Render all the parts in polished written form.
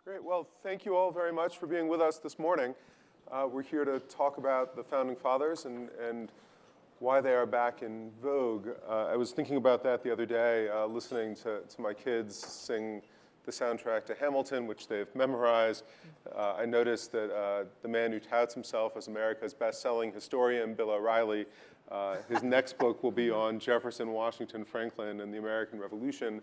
Great. Well, thank you all very much for being with us this morning. We're here to talk about the Founding Fathers and why they are back in vogue. I was thinking about that the other day, listening to my kids sing the soundtrack to Hamilton, which they've memorized. I noticed that the man who touts himself as America's best-selling historian, Bill O'Reilly, his next book will be on Jefferson, Washington, Franklin, and the American Revolution.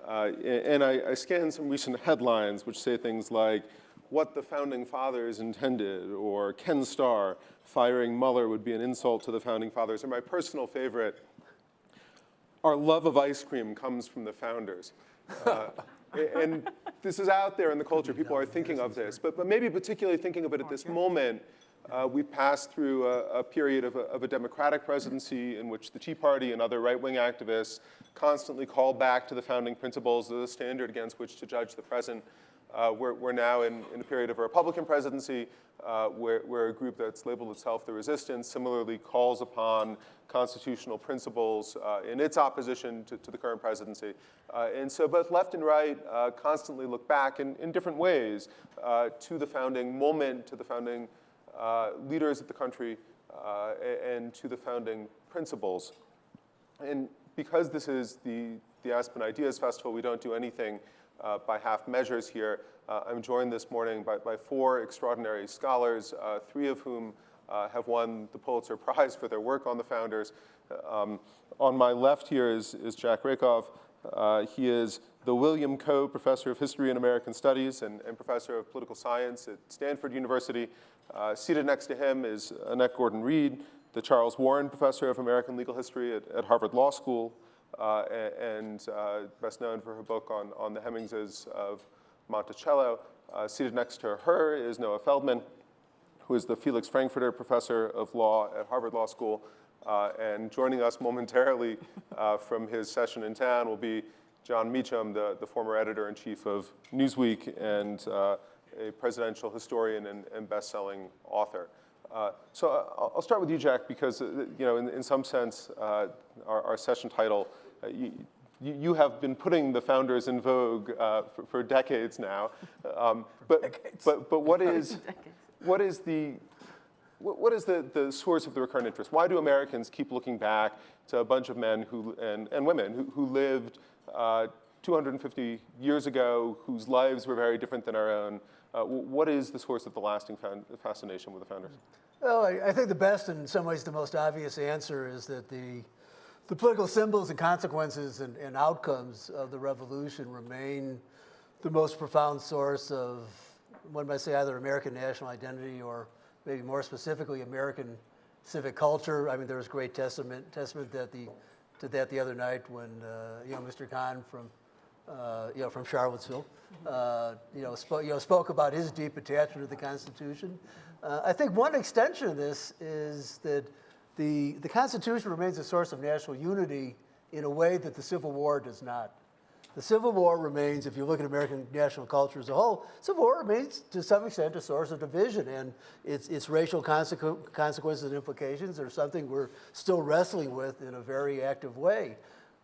And I scanned some recent headlines which say things like, what the Founding Fathers intended, or Ken Starr, firing Mueller would be an insult to the Founding Fathers. And my personal favorite, our love of ice cream comes from the founders. And this is out there in the culture. People are thinking of this, but maybe particularly thinking of it at this moment. We've passed through a period of a Democratic presidency in which the Tea Party and other right-wing activists constantly call back to the founding principles as the standard against which to judge the present. We're now in a period of a Republican presidency where a group that's labeled itself the Resistance similarly calls upon constitutional principles in its opposition to the current presidency. And so both left and right constantly look back in different ways to the founding moment, to the founding leaders of the country, and to the founding principles. And because this is the Aspen Ideas Festival, we don't do anything by half measures here. I'm joined this morning by four extraordinary scholars, three of whom have won the Pulitzer Prize for their work on the founders. On my left here is Jack Rakove. He is the William Coe Professor of History and American Studies and Professor of Political Science at Stanford University. Seated next to him is Annette Gordon-Reed, the Charles Warren Professor of American Legal History at Harvard Law School, and best known for her book on the Hemingses of Monticello. Seated next to her is Noah Feldman, who is the Felix Frankfurter Professor of Law at Harvard Law School. And joining us momentarily from his session in town will be Jon Meacham, the former editor-in-chief of Newsweek and a presidential historian and best-selling author. So I'll start with you, Jack, because in some sense, our session title, you have been putting the founders in vogue for decades now. But what is the source of the recurrent interest? Why do Americans keep looking back to a bunch of men and women who lived 250 years ago, whose lives were very different than our own? What is the source of the lasting fascination with the founders? Well, I think the best and in some ways the most obvious answer is that the political symbols and consequences and outcomes of the revolution remain the most profound source of, one might say, either American national identity or maybe more specifically American civic culture. I mean, there was great testament to that the other night when Mr. Khan from Charlottesville spoke about his deep attachment to the Constitution. I think one extension of this is that the Constitution remains a source of national unity in a way that the Civil War does not. The Civil War remains, if you look at American national culture as a whole, Civil War remains to some extent a source of division, and its racial consequences and implications are something we're still wrestling with in a very active way.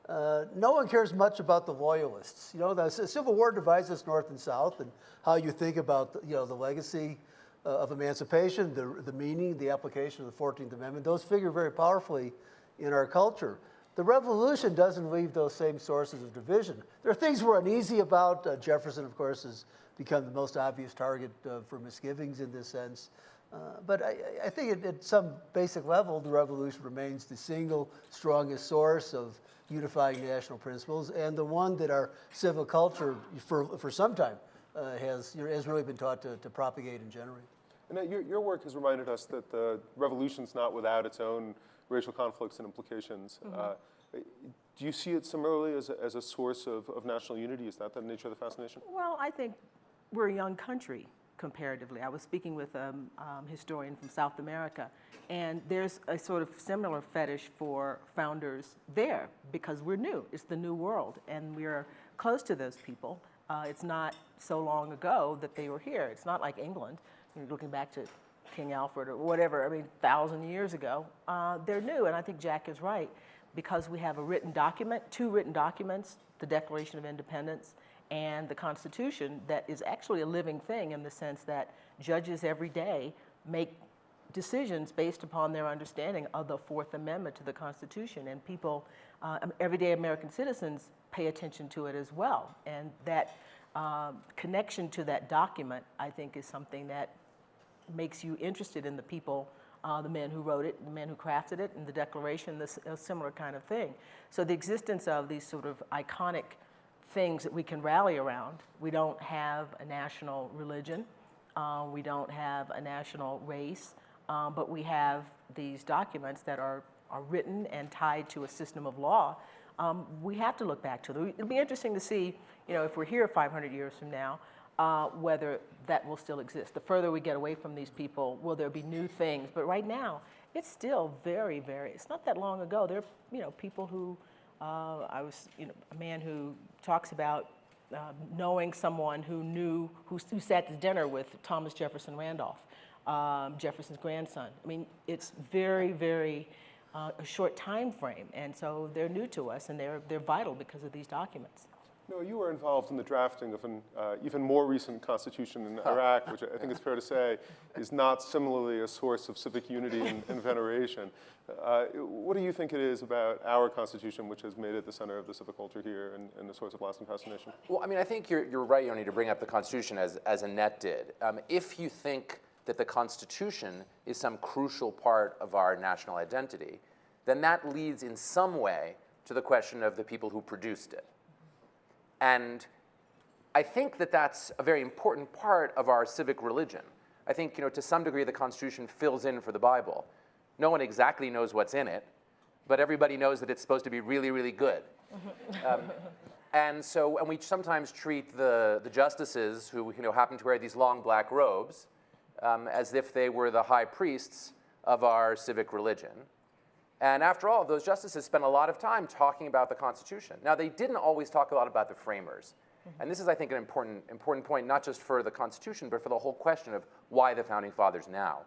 No one cares much about the loyalists. The Civil War divides us North and South, and how you think about the legacy of emancipation, the meaning, the application of the 14th Amendment, those figure very powerfully in our culture. The revolution doesn't leave those same sources of division. There are things we're uneasy about. Jefferson, of course, has become the most obvious target for misgivings in this sense. But I think at some basic level, the revolution remains the single strongest source of unifying national principles, and the one that our civil culture, for some time, has really been taught to propagate and generate. And your work has reminded us that the revolution's not without its own racial conflicts and implications. Mm-hmm. Do you see it similarly as a source of national unity? Is that the nature of the fascination? Well, I think we're a young country comparatively. I was speaking with a historian from South America, and there's a sort of similar fetish for founders there because we're new. It's the new world, and we're close to those people. It's not so long ago that they were here. It's not like England. You're looking back to King Alfred or whatever, 1,000 years ago. They're new, and I think Jack is right, because we have a written document, two written documents, the Declaration of Independence and the Constitution that is actually a living thing in the sense that judges every day make decisions based upon their understanding of the Fourth Amendment to the Constitution, and people, everyday American citizens, pay attention to it as well. And that connection to that document, I think, is something that makes you interested in the people, the men who wrote it, the men who crafted it, and the Declaration, a similar kind of thing. So the existence of these sort of iconic things that we can rally around. We don't have a national religion. We don't have a national race. But we have these documents that are written and tied to a system of law. We have to look back to them. It'll be interesting to see, if we're here 500 years from now, whether that will still exist. The further we get away from these people, will there be new things? But right now, it's still very, very, it's not that long ago. There are, people who, a man who talks about knowing someone who sat to dinner with Thomas Jefferson Randolph. Jefferson's grandson. I mean, it's very, very a short time frame, and so they're new to us, and they're vital because of these documents. No, you were involved in the drafting of an even more recent constitution in Iraq, which I think it's fair to say is not similarly a source of civic unity and veneration. What do you think it is about our constitution which has made it the center of the civic culture here and the source of lasting fascination? Well, I mean, I think you're right, Yoni, to bring up the Constitution as Annette did. If you think that the Constitution is some crucial part of our national identity, then that leads in some way to the question of the people who produced it. And I think that that's a very important part of our civic religion. I think, to some degree, the Constitution fills in for the Bible. No one exactly knows what's in it, but everybody knows that it's supposed to be really, really good. And we sometimes treat the justices who, happen to wear these long black robes as if they were the high priests of our civic religion. And after all, those justices spent a lot of time talking about the Constitution. Now, they didn't always talk a lot about the framers. And this is, I think, an important point, not just for the Constitution, but for the whole question of why the Founding Fathers now.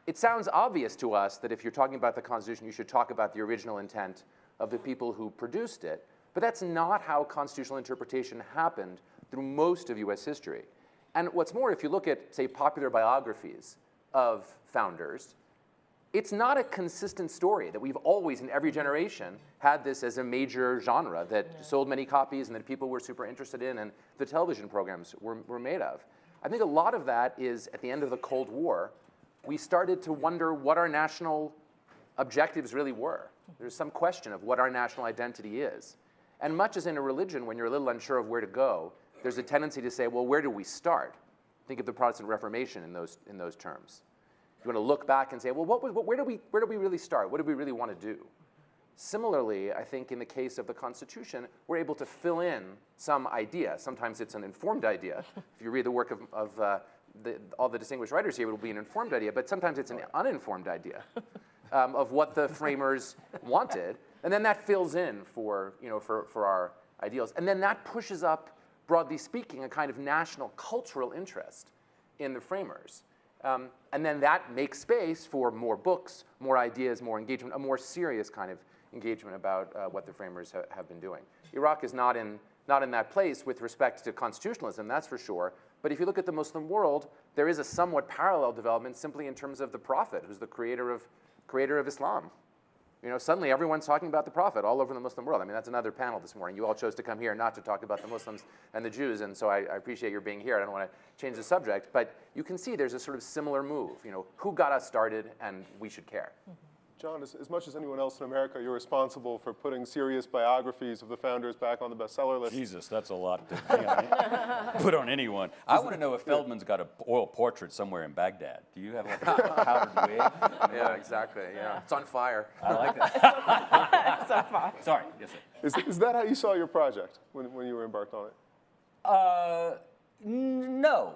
It sounds obvious to us that if you're talking about the Constitution, you should talk about the original intent of the people who produced it. But that's not how constitutional interpretation happened through most of US history. And what's more, if you look at, say, popular biographies of founders, it's not a consistent story that we've always, in every generation, had this as a major genre that sold many copies and that people were super interested in and the television programs were made of. I think a lot of that is, at the end of the Cold War, we started to wonder what our national objectives really were. There's some question of what our national identity is. And much as in a religion, when you're a little unsure of where to go, there's a tendency to say, well, where do we start? Think of the Protestant Reformation in those terms. You want to look back and say, well, where do we really start? What do we really want to do? Similarly, I think in the case of the Constitution, we're able to fill in some idea. Sometimes it's an informed idea. If you read the work of all the distinguished writers here, it will be an informed idea, but sometimes it's an uninformed idea of what the framers wanted, and then that fills in for our ideals. And then that pushes up, broadly speaking, a kind of national cultural interest in the framers. And then that makes space for more books, more ideas, more engagement, a more serious kind of engagement about what the framers have been doing. Iraq is not in that place with respect to constitutionalism, that's for sure. But if you look at the Muslim world, there is a somewhat parallel development simply in terms of the Prophet, who's the creator of Islam. Suddenly everyone's talking about the Prophet all over the Muslim world. I mean, that's another panel this morning. You all chose to come here not to talk about the Muslims and the Jews, and so I appreciate your being here. I don't want to change the subject, but you can see there's a sort of similar move. Who got us started, and we should care. John, as much as anyone else in America, you're responsible for putting serious biographies of the founders back on the bestseller list. Jesus, that's a lot to put on anyone. I want to know if Feldman's got an oil portrait somewhere in Baghdad. Do you have a powdered wig? Yeah, exactly. Yeah, it's on fire. I like that. It's on fire. Sorry, yes, sir. Is that how you saw your project when you were embarked on it? No.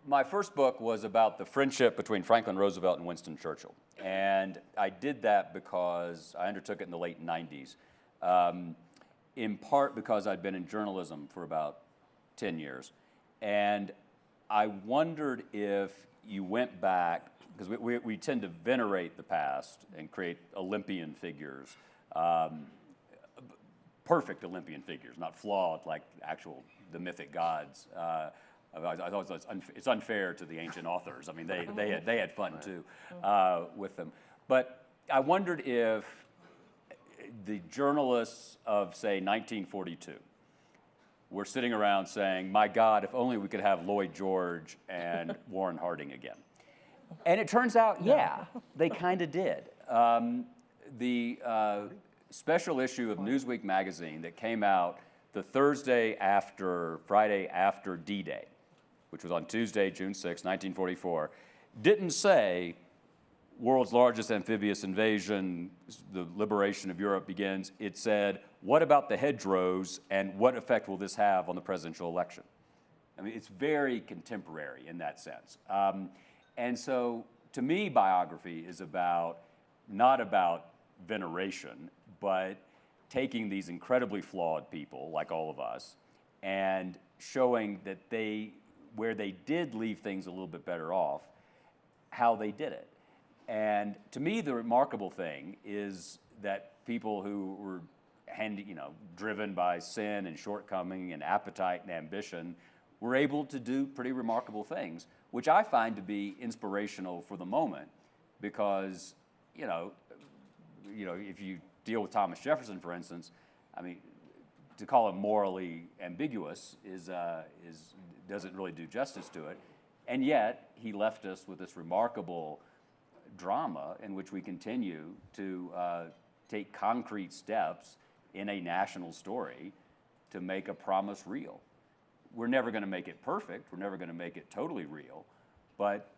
My first book was about the friendship between Franklin Roosevelt and Winston Churchill. And I did that because I undertook it in the late 90s, in part because I'd been in journalism for about 10 years. And I wondered if you went back, because we tend to venerate the past and create Olympian figures. perfect Olympian figures, not flawed like the mythic gods. I thought it's unfair to the ancient authors. I mean, they had fun too with them. But I wondered if the journalists of, say, 1942 were sitting around saying, my God, if only we could have Lloyd George and Warren Harding again. And it turns out, yeah, they kind of did. The special issue of Newsweek magazine that came out the Friday after D-Day, which was on Tuesday, June 6, 1944, didn't say world's largest amphibious invasion, the liberation of Europe begins. It said, what about the hedgerows and what effect will this have on the presidential election? I mean, it's very contemporary in that sense. And so to me, biography is not about veneration, but taking these incredibly flawed people, like all of us, and showing that where they did leave things a little bit better off, how they did it. And to me, the remarkable thing is that people who were driven by sin and shortcoming and appetite and ambition were able to do pretty remarkable things, which I find to be inspirational for the moment, because if you deal with Thomas Jefferson, for instance, I mean, to call him morally ambiguous doesn't really do justice to it, and yet he left us with this remarkable drama in which we continue to take concrete steps in a national story to make a promise real. We're never going to make it perfect. We're never going to make it totally real. But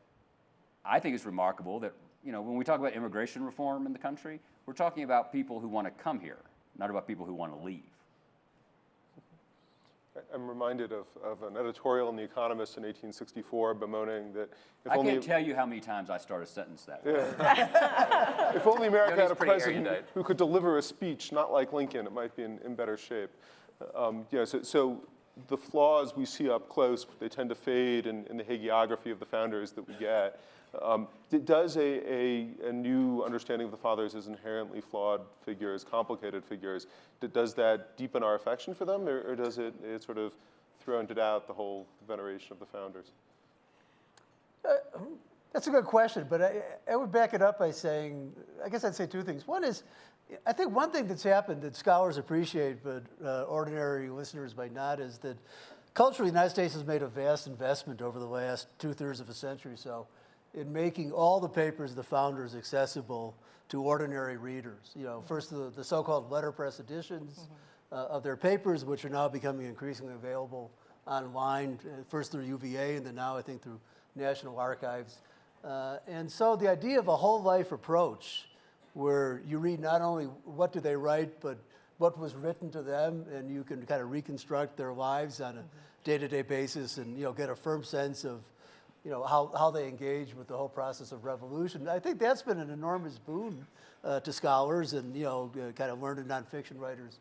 I think it's remarkable that, when we talk about immigration reform in the country, we're talking about people who want to come here, not about people who want to leave. I'm reminded of an editorial in The Economist in 1864 bemoaning that I can't tell you how many times I start a sentence that way. If only America had a pretty president erudite. who could deliver a speech not like Lincoln, it might be in better shape. So the flaws we see up close, they tend to fade in the hagiography of the founders that we get. Does a new understanding of the fathers as inherently flawed figures, complicated figures, does that deepen our affection for them, or does it sort of throw into doubt the whole veneration of the founders? That's a good question, but I would back it up by saying, I guess I'd say two things. One is, I think one thing that's happened that scholars appreciate, but ordinary listeners might not, is that culturally the United States has made a vast investment over the last 2/3 of a century or so in making all the papers of the founders accessible to ordinary readers. First the so-called letterpress editions of their papers, which are now becoming increasingly available online, first through UVA and then now I think through National Archives. And so the idea of a whole life approach where you read not only what do they write, but what was written to them, and you can kind of reconstruct their lives on a day-to-day basis and get a firm sense of how they engage with the whole process of revolution. I think that's been an enormous boon to scholars and kind of learned nonfiction writers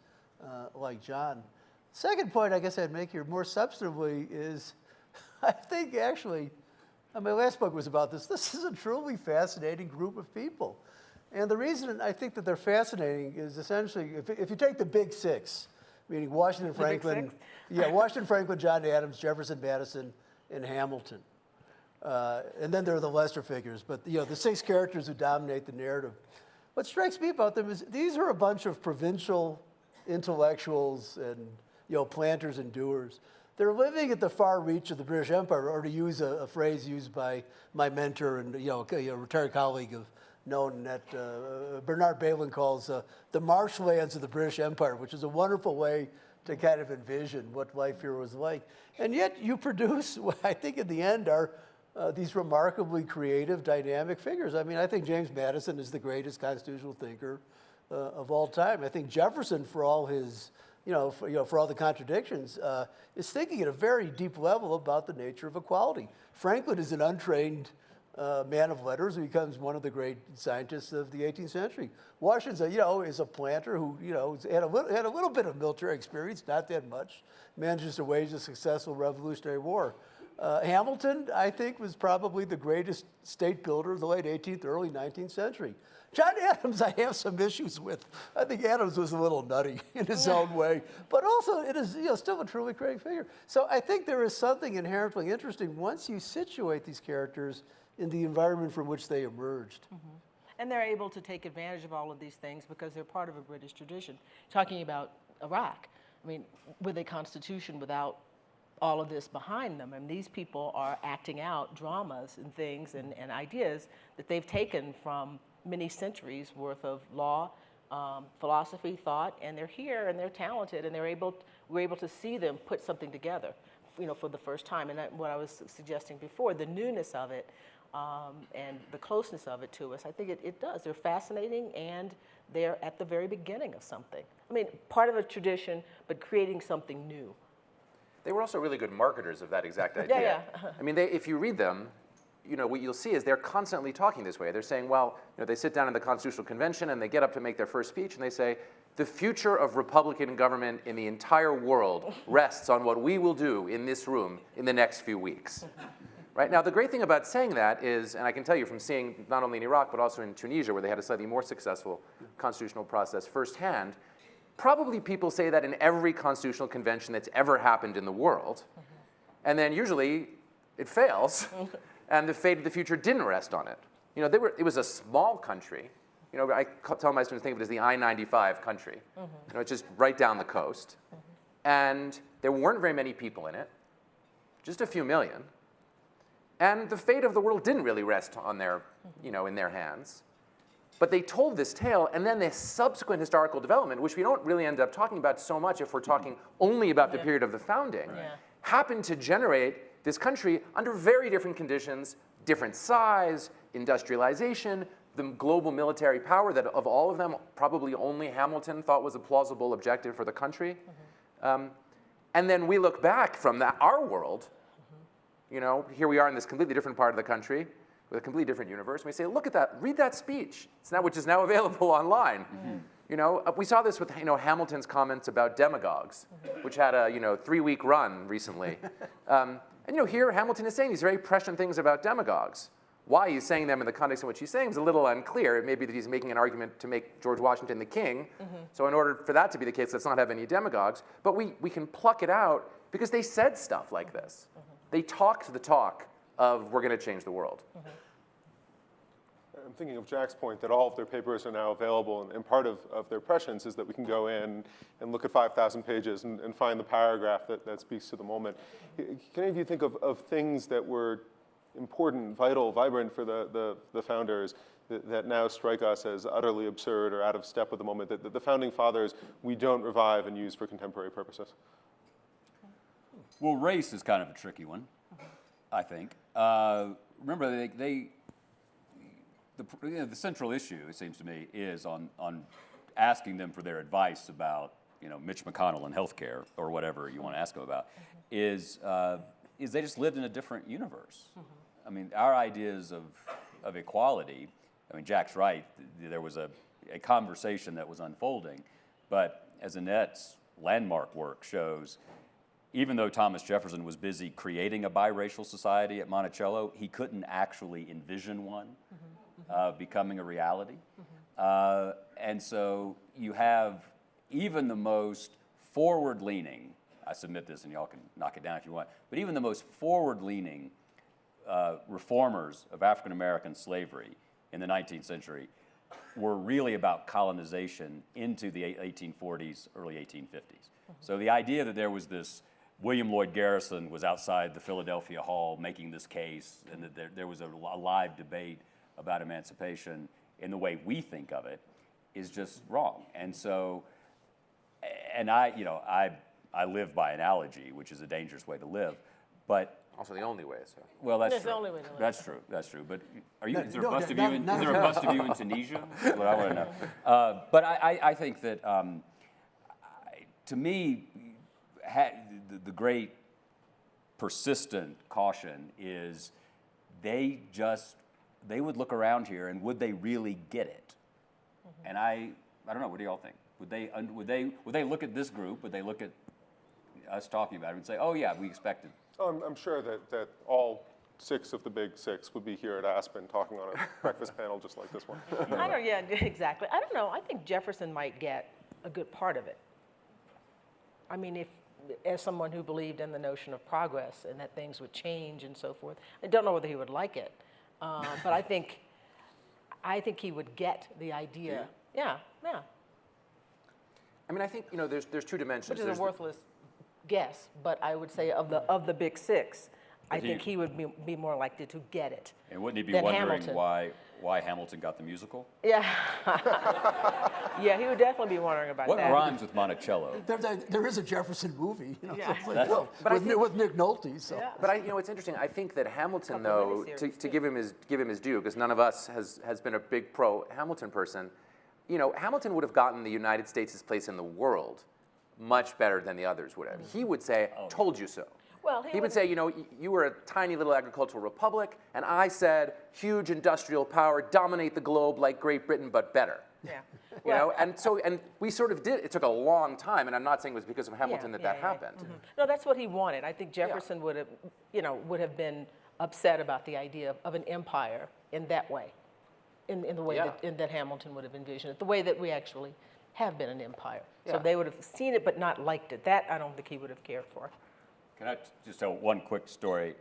like Jon. Second point I guess I'd make here more substantively is I think actually, my last book was about this. This is a truly fascinating group of people. And the reason I think that they're fascinating is essentially, if you take the big six, meaning Washington Franklin, John Adams, Jefferson, Madison, and Hamilton. And then there are the lesser figures, but the six characters who dominate the narrative. What strikes me about them is these are a bunch of provincial intellectuals and planters and doers. They're living at the far reach of the British Empire, or to use a phrase used by my mentor and a retired colleague of Noah and Annette, Bernard Bailyn calls the marshlands of the British Empire, which is a wonderful way to kind of envision what life here was like. And yet you produce what I think in the end are these remarkably creative, dynamic figures. I mean, I think James Madison is the greatest constitutional thinker of all time. I think Jefferson, for all his, for all the contradictions, is thinking at a very deep level about the nature of equality. Franklin is an untrained man of letters who becomes one of the great scientists of the 18th century. Washington, is a planter who, had a little bit of military experience, not that much, manages to wage a successful Revolutionary War. Hamilton, I think, was probably the greatest state builder of the late 18th, early 19th century. John Adams, I have some issues with. I think Adams was a little nutty in his own way, but also it is still a truly great figure. So I think there is something inherently interesting once you situate these characters in the environment from which they emerged. And they're able to take advantage of all of these things because they're part of a British tradition. Talking about Iraq, I mean, with a constitution without all of this behind them, and these people are acting out dramas and things and ideas that they've taken from many centuries worth of law, philosophy, thought, and they're here and they're talented and we're able to see them put something together, for the first time. And what I was suggesting before, the newness of it and the closeness of it to us, I think it does. They're fascinating and they're at the very beginning of something. I mean, part of a tradition, but creating something new. They were also really good marketers of that exact idea. Yeah. I mean, if you read them, what you'll see is they're constantly talking this way. They're saying, well, they sit down in the Constitutional Convention and they get up to make their first speech and they say, the future of Republican government in the entire world rests on what we will do in this room in the next few weeks. Right? Now, the great thing about saying that is, and I can tell you from seeing not only in Iraq, but also in Tunisia, where they had a slightly more successful constitutional process firsthand, probably people say that in every constitutional convention that's ever happened in the world. And then usually it fails. And the fate of the future didn't rest on it. It was a small country. I tell my students think of it as the I-95 country. It's just right down the coast. And there weren't very many people in it, just a few million. And the fate of the world didn't really rest on in their hands. But they told this tale, and then the subsequent historical development, which we don't really end up talking about so much if we're talking only about the period of the founding, happened to generate this country under very different conditions, different size, industrialization, the global military power that of all of them, probably only Hamilton thought was a plausible objective for the country. And then we look back from our world, here we are in this completely different part of the country with a completely different universe. And we say, look at that, read that speech. Which is now available online. We saw this with Hamilton's comments about demagogues, which had a 3-week run recently. And here Hamilton is saying these very prescient things about demagogues. Why he's saying them in the context in which he's saying is a little unclear. It may be that he's making an argument to make George Washington the king. So in order for that to be the case, let's not have any demagogues. But we can pluck it out because they said stuff like this. They talked the talk of we're going to change the world. I'm thinking of Jack's point that all of their papers are now available, and part of their prescience is that we can go in and look at 5,000 pages and find the paragraph that speaks to the moment. Can any of you think of things that were important, vital, vibrant for the founders that now strike us as utterly absurd or out of step with the moment, that the founding fathers we don't revive and use for contemporary purposes? Well, race is kind of a tricky one, I think. Remember, the central issue, it seems to me, is on asking them for their advice about, Mitch McConnell and healthcare or whatever you want to ask them about, is they just lived in a different universe. I mean, our ideas of equality, Jack's right, there was a conversation that was unfolding, but as Annette's landmark work shows, even though Thomas Jefferson was busy creating a biracial society at Monticello, he couldn't actually envision one becoming a reality. And so you have even the most forward-leaning, I submit this and y'all can knock it down if you want, but even the most forward-leaning reformers of African-American slavery in the 19th century were really about colonization into the 1840s, early 1850s. So the idea that there was this William Lloyd Garrison was outside the Philadelphia Hall making this case, and that there was a live debate about emancipation in the way we think of it is just wrong. And so, and I live by analogy, which is a dangerous way to live, but also the only way. So. Well, that's true. The only way to live. That's true. That's true. But is there a bust of you? Is there a bust of you in Tunisia? That's what I want to know. But I think that to me, the great persistent caution is they would look around here and would they really get it? And I don't know. What do y'all think? Would they look at this group? Would they look at us talking about it and say, "Oh yeah, we expected"? I'm sure that all 6 of the big 6 would be here at Aspen talking on a breakfast panel just like this one. I don't, yeah, exactly. I don't know. I think Jefferson might get a good part of it. I mean, if, as someone who believed in the notion of progress and that things would change and so forth, I don't know whether he would like it, but I think he would get the idea. Yeah, yeah. I mean, I think, there's two dimensions. Which is There's a worthless guess, but I would say of the big 6, I think he would be more likely to get it. And wouldn't he be than wondering Hamilton. why Hamilton got the musical? Yeah. Yeah, he would definitely be wondering about What that. rhymes with Monticello? There is a Jefferson movie, Yeah. so it's like, with Nick Nolte. So. Yeah. But it's interesting. I think that Hamilton, Couple of though, miniseries, to give him his due, because none of us has been a big pro Hamilton person. Hamilton would have gotten the United States' place in the world much better than the others would have. He would say, "Told you so." Well, he would say, you were a tiny little agricultural republic, and I said, huge industrial power, dominate the globe like Great Britain, but better. Yeah. And we sort of did. It took a long time, and I'm not saying it was because of Hamilton that happened. Mm-hmm. No, that's what he wanted. I think Jefferson would have been upset about the idea of an empire in that way, in the way that Hamilton would have envisioned it, the way that we actually have been an empire. So they would have seen it but not liked it. That I don't think he would have cared for. Can I just tell one quick story?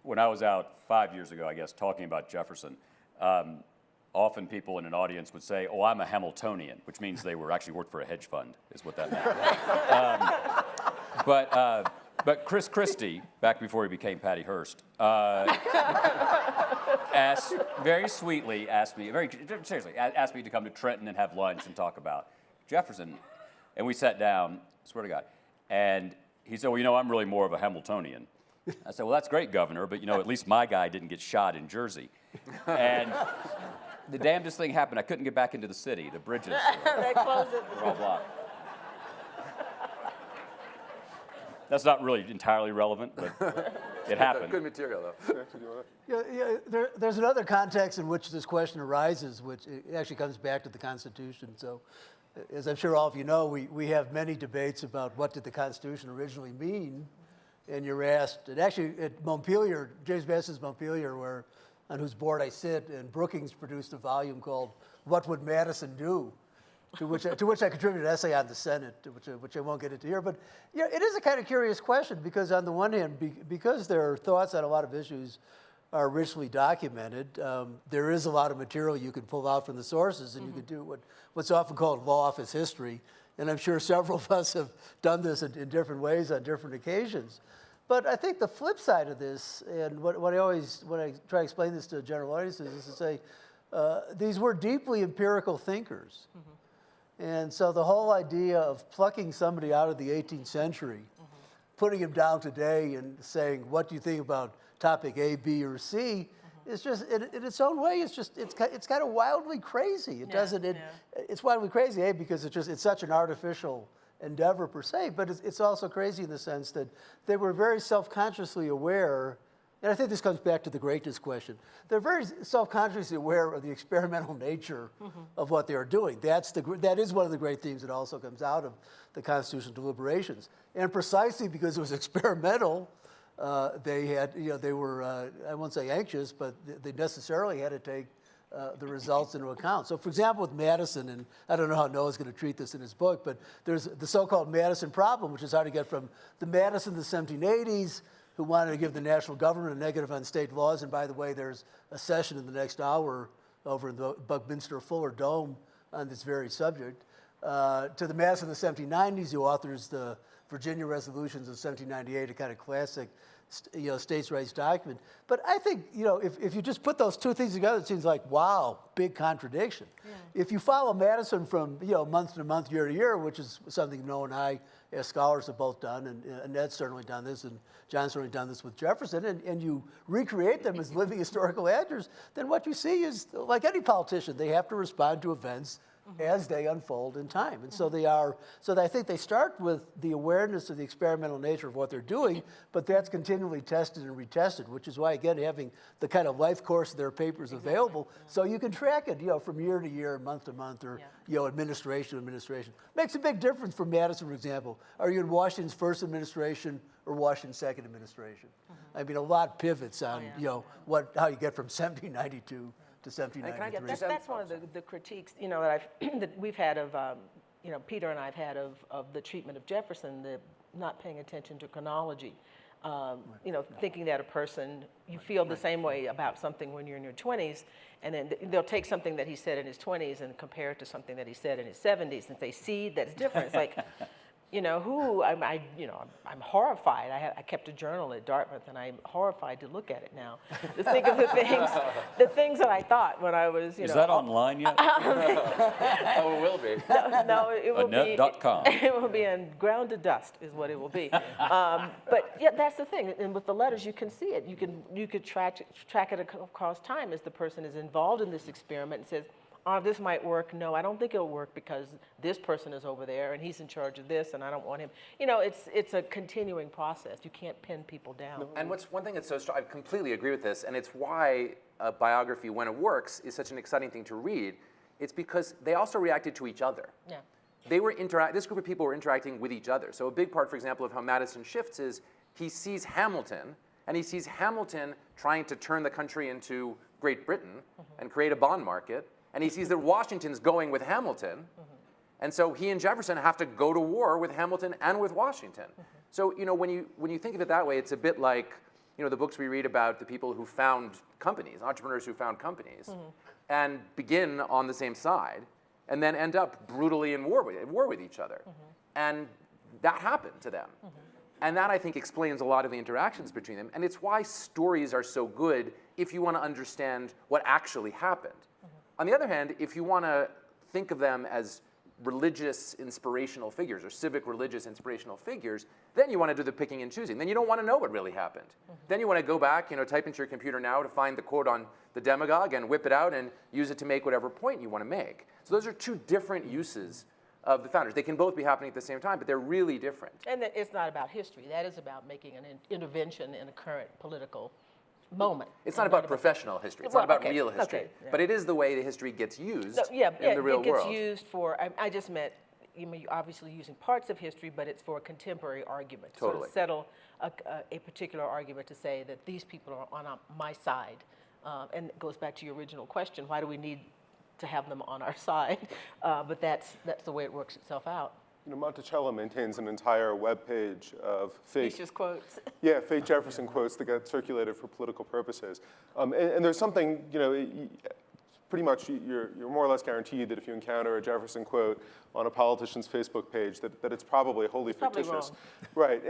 When I was out 5 years ago, I guess, talking about Jefferson, often people in an audience would say, "Oh, I'm a Hamiltonian," which means they actually worked for a hedge fund, is what that meant. But Chris Christie, back before he became Patty Hearst, very sweetly asked me to come to Trenton and have lunch and talk about Jefferson. And we sat down, swear to God, and he said, "Well, I'm really more of a Hamiltonian." I said, "Well, that's great, Governor, but at least my guy didn't get shot in Jersey." And the damnedest thing happened. I couldn't get back into the city. The bridges They closed it. were all blocked. That's not really entirely relevant, but it happened. Good material, though. There's another context in which this question arises, which it actually comes back to the Constitution. So, as I'm sure all of you know, we have many debates about what did the Constitution originally mean, and you're asked, and actually at Montpelier, James Madison's Montpelier, on whose board I sit, and Brookings produced a volume called "What Would Madison Do?" to which I contributed an essay on the Senate, which I won't get into here. But it is a kind of curious question because on the one hand, because their thoughts on a lot of issues are richly documented, there is a lot of material you can pull out from the sources, and you can do what's often called law office history. And I'm sure several of us have done this in different ways on different occasions. But I think the flip side of this, and when I try to explain this to general audiences, is to say these were deeply empirical thinkers. Mm-hmm. And so the whole idea of plucking somebody out of the 18th century, putting him down today and saying, "What do you think about topic A, B, or C?" is just, in its own way, it's kind of wildly crazy. It's wildly crazy, because it's such an artificial endeavor per se, but it's also crazy in the sense that they were very self-consciously aware. And I think this comes back to the greatness question. They're very self-consciously aware of the experimental nature of what they are doing. That is one of the great themes that also comes out of the Constitutional deliberations. And precisely because it was experimental, they were, I won't say anxious, but they necessarily had to take the results into account. So, for example, with Madison, and I don't know how Noah's going to treat this in his book, but there's the so-called Madison problem, which is how to get from the Madison of the 1780s, who wanted to give the national government a negative on state laws. And by the way, there's a session in the next hour over in the Buckminster Fuller Dome on this very subject. To the Madison of the 1790s, who authors the Virginia Resolutions of 1798, a kind of classic states' rights document. But I think, if you just put those two things together, it seems like, wow, big contradiction. Yeah. If you follow Madison from, month to month, year to year, which is something Noah and I, as scholars, have both done, and Annette's certainly done this, and John's certainly done this with Jefferson, and you recreate them as living historical actors, then what you see is, like any politician, they have to respond to events as they unfold in time. And so they are, so I think they start with the awareness of the experimental nature of what they're doing, but that's continually tested and retested, which is why, again, having the kind of life course of their papers available, so you can track it, from year to year, month to month, or, administration to administration. Makes a big difference for Madison, for example. Are you in Washington's first administration or Washington's second administration? I mean, a lot pivots on, how you get from 1792 to 1793. That's one of the critiques, that that we've had of, Peter and I've had of the treatment of Jefferson, the not paying attention to chronology. Thinking that a person, you feel the same way about something when you're in your 20s, and then they'll take something that he said in his 20s and compare it to something that he said in his 70s, and say, see, that's different. It's like, I'm horrified. I kept a journal at Dartmouth, and I'm horrified to look at it now. To think of the things that I thought when I was, Is that online yet? Oh, it will be. No, it will Annette.com. be. It will be in ground to dust, is what it will be. But yeah, that's the thing. And with the letters, you can see it. You could track it across time as the person is involved in this experiment and says, oh, this might work. No, I don't think it'll work because this person is over there and he's in charge of this and I don't want him. It's a continuing process. You can't pin people down. And one thing that's so strong, I completely agree with this, and it's why a biography, when it works, is such an exciting thing to read. It's because they also reacted to each other. Yeah. They were this group of people were interacting with each other. So a big part, for example, of how Madison shifts is he sees Hamilton, and he sees Hamilton trying to turn the country into Great Britain and create a bond market. And he sees that Washington's going with Hamilton, and so he and Jefferson have to go to war with Hamilton and with Washington. So when you think of it that way, it's a bit like the books we read about the people who found companies, entrepreneurs who found companies, and begin on the same side, and then end up brutally in war with each other, and that happened to them. And that, I think, explains a lot of the interactions between them, and it's why stories are so good if you want to understand what actually happened. On the other hand, if you want to think of them as religious inspirational figures or civic religious inspirational figures, then you want to do the picking and choosing. Then you don't want to know what really happened. Then you want to go back, type into your computer now to find the quote on the demagogue and whip it out and use it to make whatever point you want to make. So those are two different uses of the founders. They can both be happening at the same time, but they're really different. And it's not about history. That is about making an intervention in a current political moment. It's not about professional history. It's not about real history. But it is the way the history gets used in the real world. It gets used for, I just meant, you're obviously using parts of history, but it's for a contemporary argument. Totally. So to settle a particular argument to say that these people are on my side. And it goes back to your original question, why do we need to have them on our side? But that's the way it works itself out. Monticello maintains an entire webpage of fake quotes. Yeah, fake Jefferson quotes that get circulated for political purposes. And there's something, pretty much you're more or less guaranteed that if you encounter a Jefferson quote on a politician's Facebook page, that it's probably wholly fictitious. Right,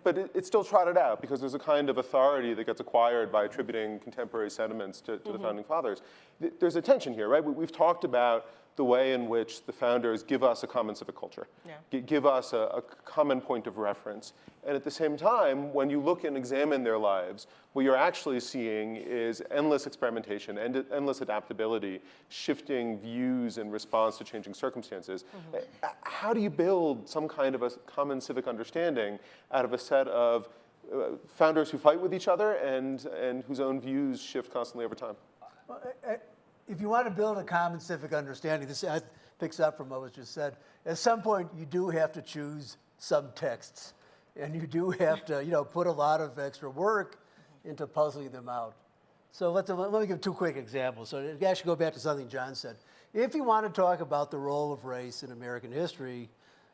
but it's still trotted out because there's a kind of authority that gets acquired by attributing contemporary sentiments to the Founding Fathers. There's a tension here, right? We've talked about the way in which the founders give us a common civic culture, give us a common point of reference. And at the same time, when you look and examine their lives, what you're actually seeing is endless experimentation, endless adaptability, shifting views in response to changing circumstances. How do you build some kind of a common civic understanding out of a set of founders who fight with each other and whose own views shift constantly over time? Well, if you want to build a common civic understanding, this picks up from what was just said. At some point, you do have to choose some texts, and you do have to, put a lot of extra work into puzzling them out. So let me give two quick examples. So to actually go back to something John said. If you want to talk about the role of race in American history,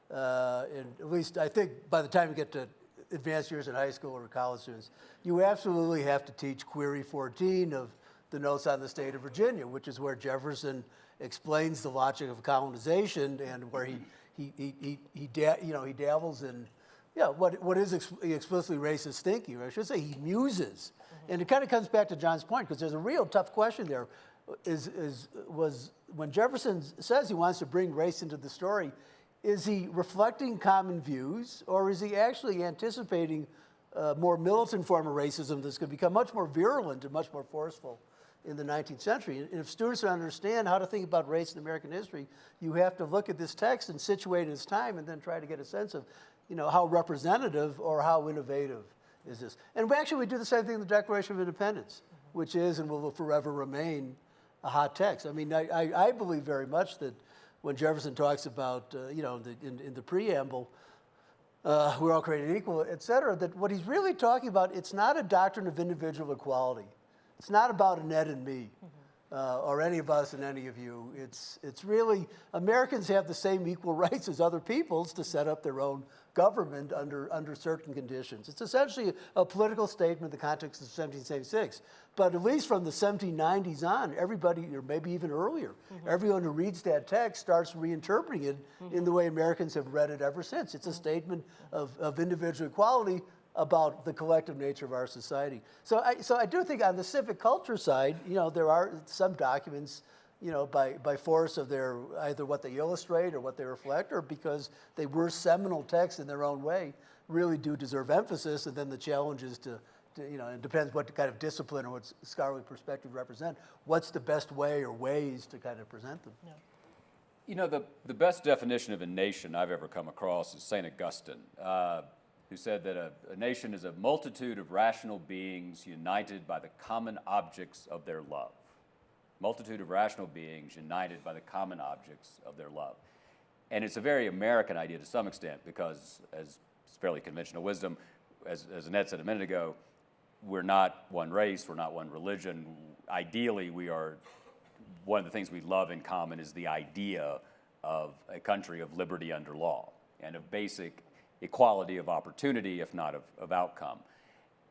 and at least I think by the time you get to advanced years in high school or college students, you absolutely have to teach Query 14 of the Notes on the State of Virginia, which is where Jefferson explains the logic of colonization and where he dabbles in what is explicitly racist thinking. Or I should say he muses, and it kind of comes back to John's point because there's a real tough question there. Was when Jefferson says he wants to bring race into the story, is he reflecting common views or is he actually anticipating a more militant form of racism that's going to become much more virulent and much more forceful in the 19th century. And if students understand how to think about race in American history, you have to look at this text and situate its time and then try to get a sense of, how representative or how innovative is this. And we do the same thing in the Declaration of Independence, which is and will forever remain a hot text. I mean, I believe very much that when Jefferson talks about, in the preamble, we're all created equal, et cetera, that what he's really talking about, it's not a doctrine of individual equality. It's not about Annette and me, or any of us and any of you. It's really, Americans have the same equal rights as other peoples to set up their own government under certain conditions. It's essentially a political statement in the context of 1776. But at least from the 1790s on, everybody, or maybe even earlier, everyone who reads that text starts reinterpreting it in the way Americans have read it ever since. It's a statement of individual equality about the collective nature of our society. So I do think on the civic culture side, there are some documents, by force of their, either what they illustrate or what they reflect, or because they were seminal texts in their own way, really do deserve emphasis. And then the challenge is to it depends what kind of discipline or what scholarly perspective represent, what's the best way or ways to kind of present them. Yeah. The best definition of a nation I've ever come across is St. Augustine, who said that a nation is a multitude of rational beings united by the common objects of their love. Multitude of rational beings united by the common objects of their love. And it's a very American idea to some extent because, as fairly conventional wisdom, as Annette said a minute ago, we're not one race, we're not one religion. Ideally, we are, one of the things we love in common is the idea of a country of liberty under law and of basic equality of opportunity, if not of outcome.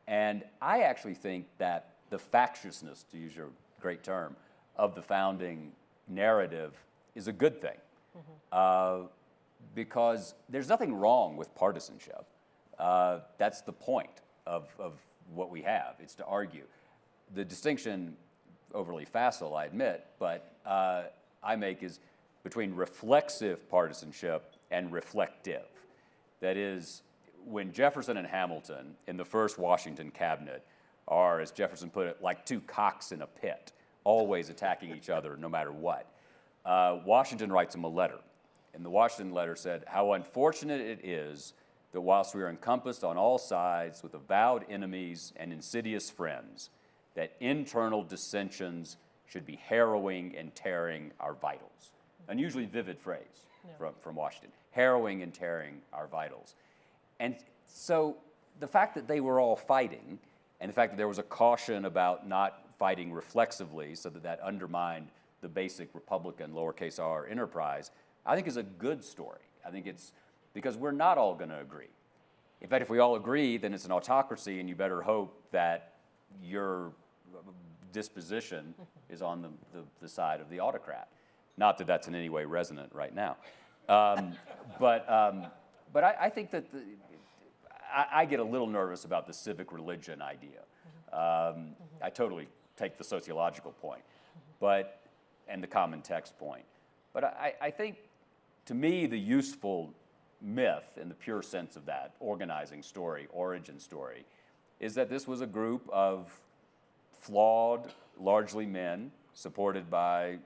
And I actually think that the factiousness, to use your great term, of the founding narrative is a good thing, because there's nothing wrong with partisanship. That's the point of what we have. It's to argue. The distinction, overly facile, I admit, but I make is between reflexive partisanship and reflective. That is, when Jefferson and Hamilton in the first Washington cabinet are, as Jefferson put it, like two cocks in a pit, always attacking each other no matter what, Washington writes him a letter. And the Washington letter said, "How unfortunate it is that whilst we are encompassed on all sides with avowed enemies and insidious friends, that internal dissensions should be harrowing and tearing our vitals." Unusually vivid phrase from Washington. Harrowing and tearing our vitals. And so the fact that they were all fighting, and the fact that there was a caution about not fighting reflexively so that undermined the basic Republican lowercase r enterprise, I think is a good story. I think it's because we're not all going to agree. In fact, if we all agree, then it's an autocracy, and you better hope that your disposition is on the side of the autocrat. Not that that's in any way resonant right now. But I think that I get a little nervous about the civic religion idea. I totally take the sociological point, and the common text point. But I think, to me, the useful myth in the pure sense of that, organizing story, origin story, is that this was a group of flawed, largely men, supported by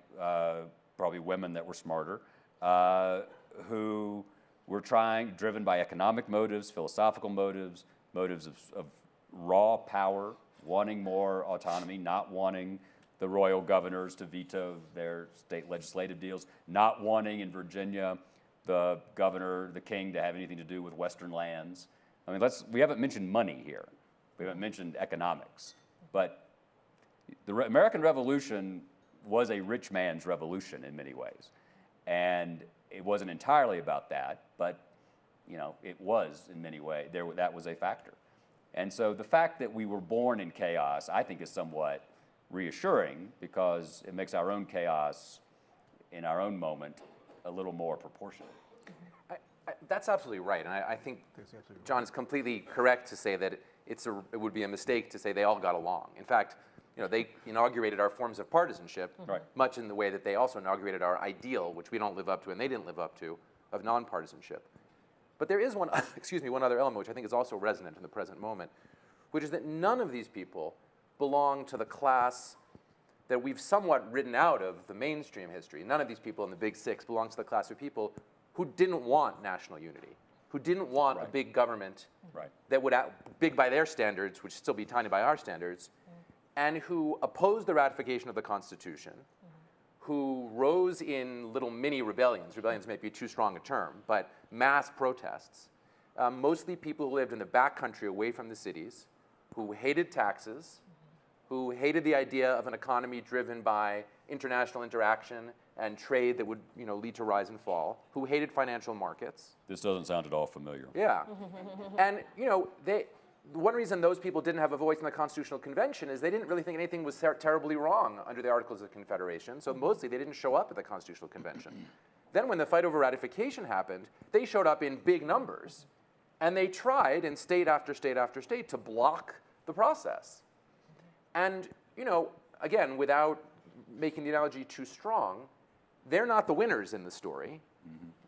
probably women that were smarter, who were driven by economic motives, philosophical motives, motives of raw power, wanting more autonomy, not wanting the royal governors to veto their state legislative deals, not wanting in Virginia the governor, the king, to have anything to do with Western lands. I mean, we haven't mentioned money here. We haven't mentioned economics. But the American Revolution was a rich man's revolution in many ways. And it wasn't entirely about that, but it was in many ways. That was a factor. And so the fact that we were born in chaos, I think, is somewhat reassuring, because it makes our own chaos in our own moment a little more proportionate. That's absolutely right, and I think John is completely correct to say that it would be a mistake to say they all got along. In fact, they inaugurated our forms of partisanship, much in the way that they also inaugurated our ideal, which we don't live up to and they didn't live up to, of nonpartisanship. But there is one other element which I think is also resonant in the present moment, which is that none of these people belong to the class that we've somewhat written out of the mainstream history. None of these people in the Big Six belong to the class of people who didn't want national unity, who didn't want a big government that would, big by their standards, which still be tiny by our standards, and who opposed the ratification of the Constitution, who rose in little mini rebellions. Rebellions may be too strong a term, but mass protests. Mostly people who lived in the backcountry away from the cities, who hated taxes, who hated the idea of an economy driven by international interaction and trade that would lead to rise and fall, who hated financial markets. This doesn't sound at all familiar. Yeah. And one reason those people didn't have a voice in the Constitutional Convention is they didn't really think anything was terribly wrong under the Articles of Confederation, so mostly they didn't show up at the Constitutional Convention. Then when the fight over ratification happened, they showed up in big numbers, and they tried in state after state after state to block the process. And, again, without making the analogy too strong, they're not the winners in the story.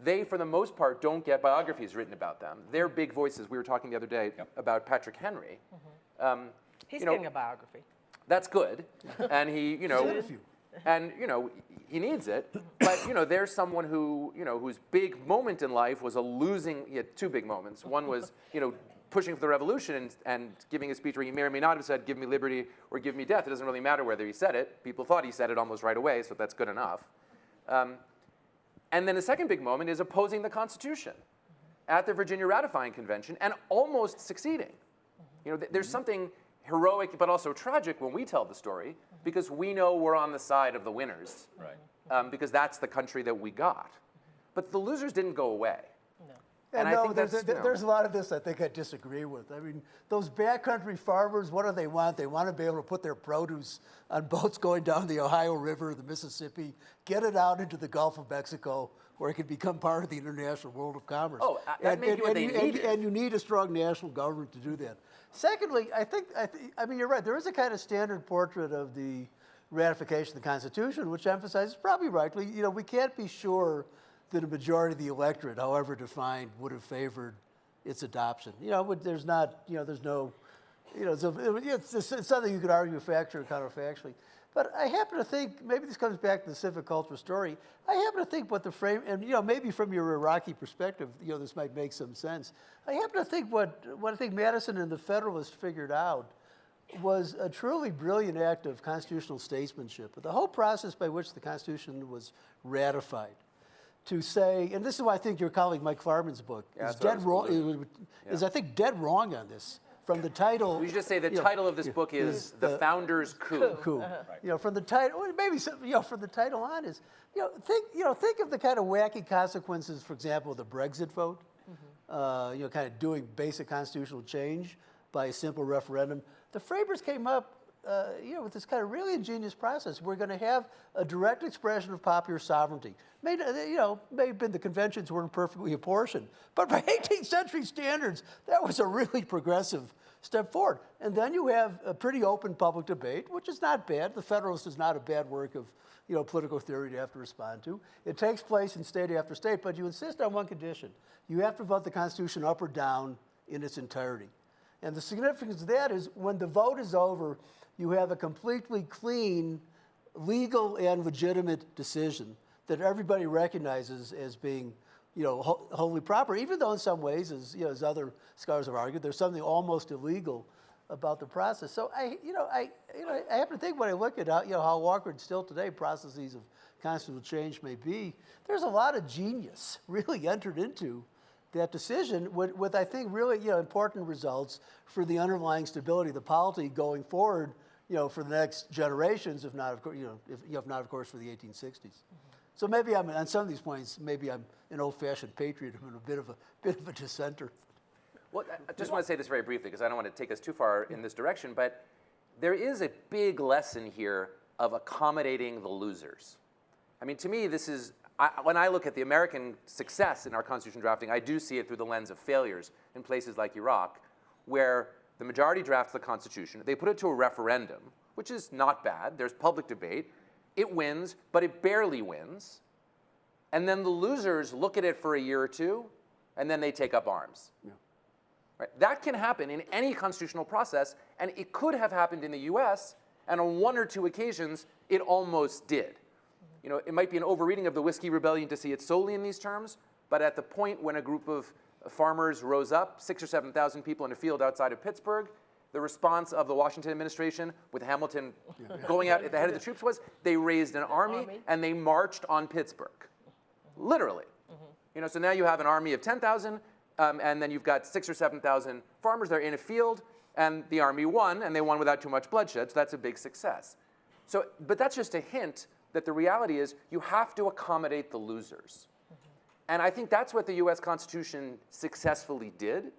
They, for the most part, don't get biographies written about them. They're big voices. We were talking the other day about Patrick Henry. He's getting a biography. That's good, and he needs it. But there's someone who whose big moment in life was he had two big moments. One was pushing for the revolution and giving a speech where he may or may not have said, "Give me liberty" or "Give me death." It doesn't really matter whether he said it. People thought he said it almost right away, so that's good enough. And then the second big moment is opposing the Constitution at the Virginia ratifying convention and almost succeeding. There's something heroic but also tragic when we tell the story because we know we're on the side of the winners, because that's the country that we got. But the losers didn't go away. And I think there's a lot of this I think I disagree with. I mean, those backcountry farmers, what do they want? They want to be able to put their produce on boats going down the Ohio River, the Mississippi, get it out into the Gulf of Mexico, where it can become part of the international world of commerce. Oh, that may be what they needed. And you need a strong national government to do that. Secondly, I mean, you're right. There is a kind of standard portrait of the ratification of the Constitution, which emphasizes, probably rightly, we can't be sure that a majority of the electorate, however defined, would have favored its adoption. There's not, there's no, it's something you could argue factually or counterfactually. But I happen to think, maybe this comes back to the civic culture story, I happen to think what the frame, and maybe from your Iraqi perspective, this might make some sense. I happen to think what I think Madison and the Federalists figured out was a truly brilliant act of constitutional statesmanship. But the whole process by which the Constitution was ratified, to say, and this is why I think your colleague Mike Farman's book is dead wrong. Is I think dead wrong on this. From the title, we should just say the title of this book is "The Founders' Coup." From the title, maybe from the title on is, think of the kind of wacky consequences, for example, of the Brexit vote. Kind of doing basic constitutional change by a simple referendum. The framers came up, with this kind of really ingenious process. We're going to have a direct expression of popular sovereignty. May have been the conventions weren't perfectly apportioned, but by 18th century standards, that was a really progressive step forward. And then you have a pretty open public debate, which is not bad. The Federalist is not a bad work of political theory to have to respond to. It takes place in state after state, but you insist on one condition. You have to vote the Constitution up or down in its entirety. And the significance of that is when the vote is over, you have a completely clean, legal and legitimate decision that everybody recognizes as being, wholly proper, even though in some ways, as other scholars have argued, there's something almost illegal about the process. So I happen to think when I look at how awkward still today processes of constitutional change may be, there's a lot of genius really entered into that decision with I think really important results for the underlying stability of the polity going forward, for the next generations, if not of course for the 1860s. So maybe I'm on some of these points. Maybe I'm an old-fashioned patriot. I'm a bit of a dissenter. Well, I just want to say this very briefly because I don't want to take us too far in this direction, but there is a big lesson here of accommodating the losers. I mean, to me, this is, when I look at the American success in our Constitution drafting, I do see it through the lens of failures in places like Iraq, where the majority drafts the Constitution, they put it to a referendum, which is not bad, there's public debate, it wins, but it barely wins, and then the losers look at it for a year or two, and then they take up arms. Yeah. Right? That can happen in any constitutional process, and it could have happened in the US, And on one or two occasions, it almost did. You know, it might be an overreading of the Whiskey Rebellion to see it solely in these terms, but at the point when a group of farmers rose up, 6,000 or 7,000 people in a field outside of Pittsburgh, the response of the Washington administration, with Hamilton going out at the head of the troops, was they raised an army and they marched on Pittsburgh, literally. You know, so now you have an army of 10,000, and then you've got 6,000 or 7,000 farmers. They're in a field, and the army won, and they won without too much bloodshed. So that's a big success. So, but that's just a hint that the reality is you have to accommodate the losers. And I think that's what the U.S. Constitution successfully did.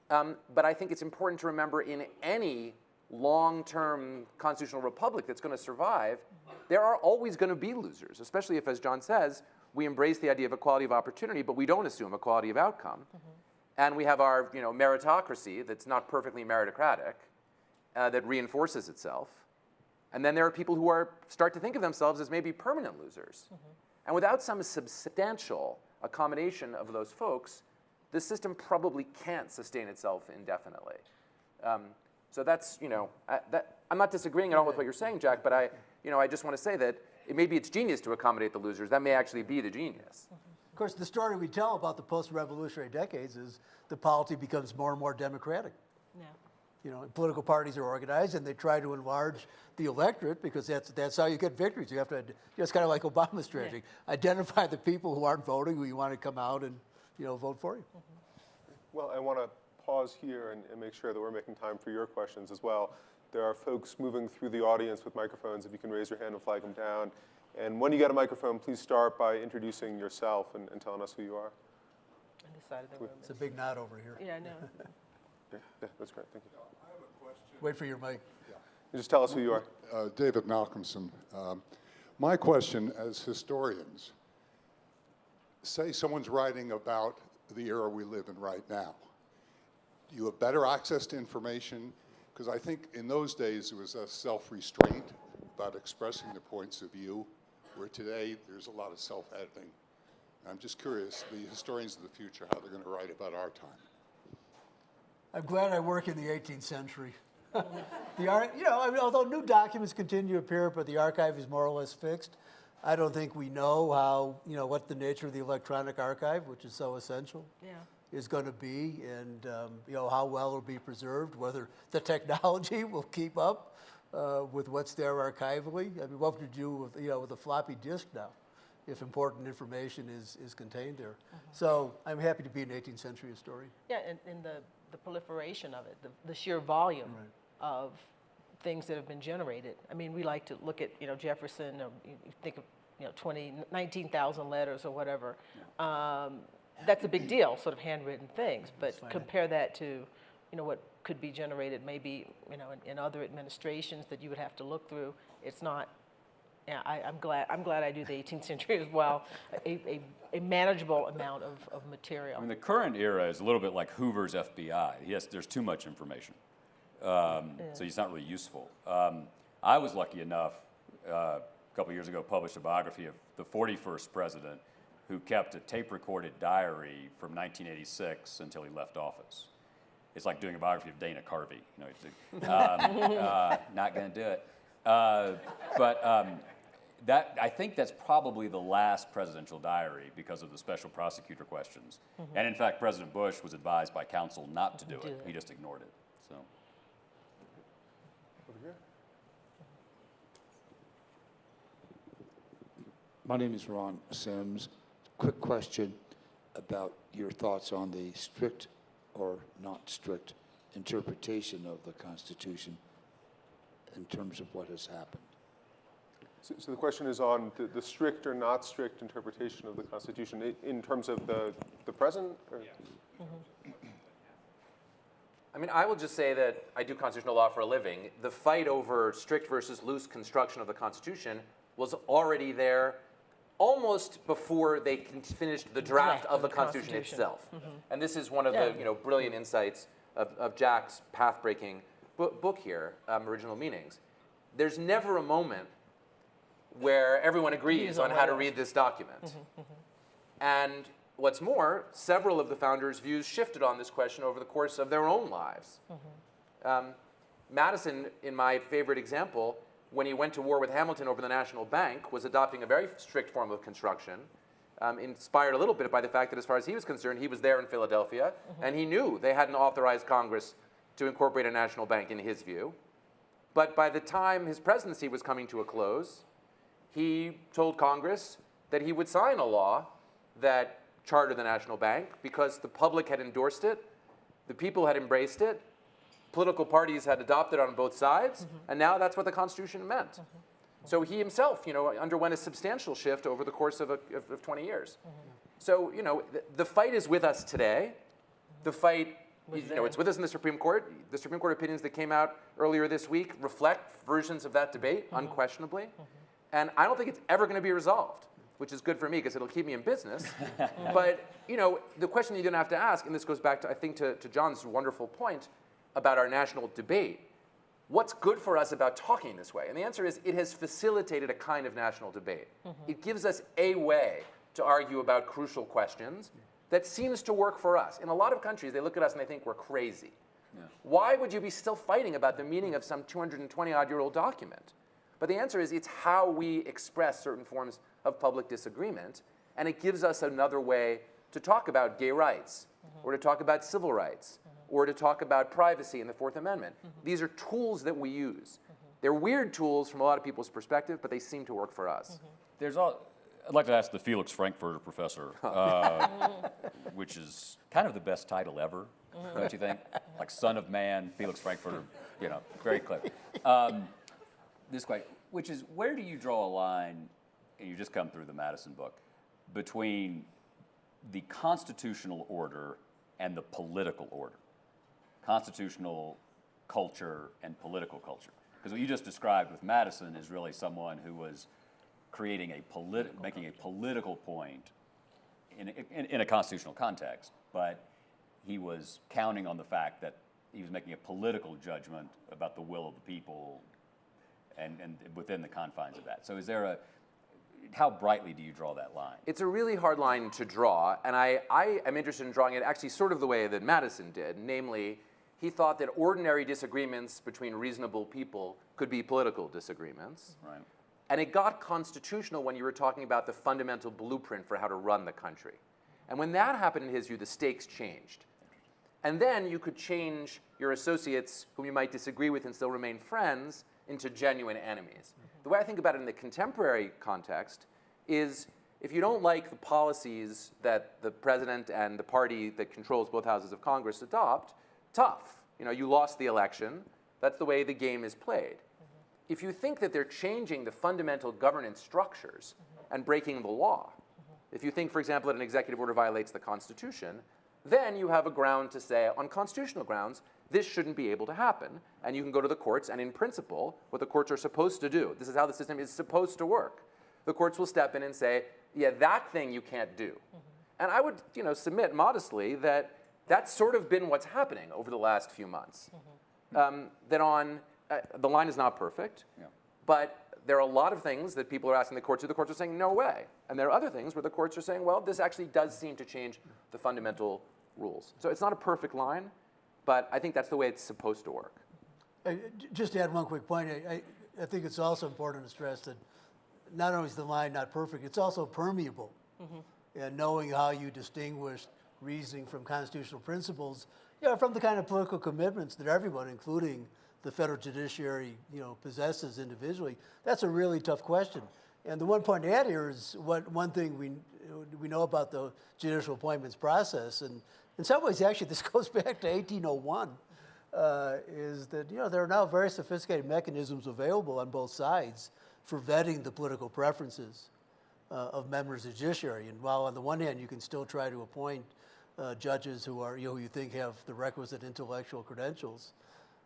But I think it's important to remember in any long-term constitutional republic that's going to survive, there are always going to be losers, especially if, as Jon says, we embrace the idea of equality of opportunity, but we don't assume equality of outcome. And we have our meritocracy that's not perfectly meritocratic, that reinforces itself. And then there are people who start to think of themselves as maybe permanent losers. And without some substantial accommodation of those folks, the system probably can't sustain itself indefinitely. So that's, I'm not disagreeing at all with what you're saying, Jack, but I just want to say that maybe it's genius to accommodate the losers. That may actually be the genius. Of course, the story we tell about the post-revolutionary decades is the polity becomes more and more democratic. Yeah. You know, political parties are organized, and they try to enlarge the electorate because that's how you get victories. You have to, it's kind of like Obama's strategy. Identify the people who aren't voting, who you want to come out and vote for you. Well, I want to pause here and make sure that we're making time for your questions as well. There are folks moving through the audience with microphones. If you can raise your hand and flag them down. And when you get a microphone, please start by introducing yourself and telling us who you are. On this side of the room. It's a big nod over here. Yeah, I know. Yeah, that's great. Thank you. I have a question. Wait for your mic. And just tell us who you are. David Malcolmson. My question as historians, say someone's writing about the era we live in right now. Do you have better access to information? Because I think in those days there was a self-restraint about expressing the points of view, where today there's a lot of self-editing. I'm just curious, the historians of the future, how they're going to write about our time. I'm glad I work in the 18th century. Although new documents continue to appear, but the archive is more or less fixed. I don't think we know how, what the nature of the electronic archive, which is so essential, is going to be, and how well it'll be preserved. Whether the technology will keep up with what's there archivally. I mean, what would you do with a floppy disk now, if important information is contained there? So I'm happy to be an 18th century historian. Yeah, and the proliferation of it, the sheer volume of things that have been generated. I mean, we like to look at, Jefferson, or you think of, 19,000 letters or whatever. That's a big deal, sort of handwritten things, but compare that to, what could be generated maybe, in other administrations that you would have to look through. It's not, I'm glad I do the 18th century as well, a manageable amount of material. I mean, the current era is a little bit like Hoover's FBI. There's too much information. So it's not really useful. I was lucky enough, a couple years ago, published a biography of the 41st president who kept a tape-recorded diary from 1986 until he left office. It's like doing a biography of Dana Carvey. Not going to do it. I think that's probably the last presidential diary because of the special prosecutor questions. And in fact, President Bush was advised by counsel not to do it. He just ignored it. So. Over here. My name is Ron Sims. Quick question about your thoughts on the strict or not strict interpretation of the Constitution in terms of what has happened. So the question is on the strict or not strict interpretation of the Constitution in terms of the present? Or? Yes. I mean, I will just say that I do constitutional law for a living. The fight over strict versus loose construction of the Constitution was already there almost before they finished the draft of the Constitution itself. And this is one of the brilliant insights of Jack's path-breaking book here, Original Meanings. There's never a moment where everyone agrees on how to read this document. And what's more, several of the founders' views shifted on this question over the course of their own lives. Madison, in my favorite example, when he went to war with Hamilton over the National Bank, was adopting a very strict form of construction, inspired a little bit by the fact that as far as he was concerned, he was there in Philadelphia, and he knew they hadn't authorized Congress to incorporate a national bank in his view. But by the time his presidency was coming to a close, he told Congress that he would sign a law that chartered the national bank because the public had endorsed it, the people had embraced it, political parties had adopted it on both sides, and now that's what the Constitution meant. So he himself, underwent a substantial shift over the course of 20 years. So, the fight is with us today. The fight, it's with us in the Supreme Court. The Supreme Court opinions that came out earlier this week reflect versions of that debate, unquestionably. And I don't think it's ever going to be resolved, which is good for me because it'll keep me in business. But, the question you don't have to ask, and this goes back to, I think, to Jon's wonderful point about our national debate, what's good for us about talking this way? And the answer is it has facilitated a kind of national debate. It gives us a way to argue about crucial questions that seems to work for us. In a lot of countries, they look at us and they think we're crazy. Yeah. Why would you be still fighting about the meaning of some 220-odd-year-old document? But the answer is it's how we express certain forms of public disagreement, and it gives us another way to talk about gay rights, or to talk about civil rights, or to talk about privacy in the Fourth Amendment. These are tools that we use. They're weird tools from a lot of people's perspective, but they seem to work for us. I'd like to ask the Felix Frankfurter professor, which is kind of the best title ever, don't you think? Like Son of Man, Felix Frankfurter, very clever. This question, which is, where do you draw a line, and you just come through the Madison book, between the constitutional order and the political order? Constitutional culture and political culture. Because what you just described with Madison is really someone who was creating making a political point in a constitutional context, but he was counting on the fact that he was making a political judgment about the will of the people and within the confines of that. So how brightly do you draw that line? It's a really hard line to draw, and I am interested in drawing it actually sort of the way that Madison did, namely, he thought that ordinary disagreements between reasonable people could be political disagreements. Right. And it got constitutional when you were talking about the fundamental blueprint for how to run the country. And when that happened, in his view, the stakes changed. And then you could change your associates whom you might disagree with and still remain friends into genuine enemies. The way I think about it in the contemporary context is if you don't like the policies that the president and the party that controls both houses of Congress adopt, tough. You lost the election. That's the way the game is played. If you think that they're changing the fundamental governance structures and breaking the law, if you think, for example, that an executive order violates the Constitution, then you have a ground to say, on constitutional grounds, this shouldn't be able to happen. And you can go to the courts, and in principle, what the courts are supposed to do, this is how the system is supposed to work. The courts will step in and say, yeah, that thing you can't do. And I would submit modestly that that's sort of been what's happening over the last few months. The line is not perfect, but there are a lot of things that people are asking the courts to. The courts are saying, no way. And there are other things where the courts are saying, well, this actually does seem to change the fundamental rules. So it's not a perfect line, but I think that's the way it's supposed to work. Just to add one quick point, I think it's also important to stress that not only is the line not perfect, it's also permeable. And knowing how you distinguish reasoning from constitutional principles, from the kind of political commitments that everyone, including the federal judiciary, possesses individually, that's a really tough question. And the one point to add here is one thing we know about the judicial appointments process, and in some ways, actually, this goes back to 1801, is that there are now very sophisticated mechanisms available on both sides for vetting the political preferences of members of the judiciary. And while on the one hand, you can still try to appoint judges who are who you think have the requisite intellectual credentials,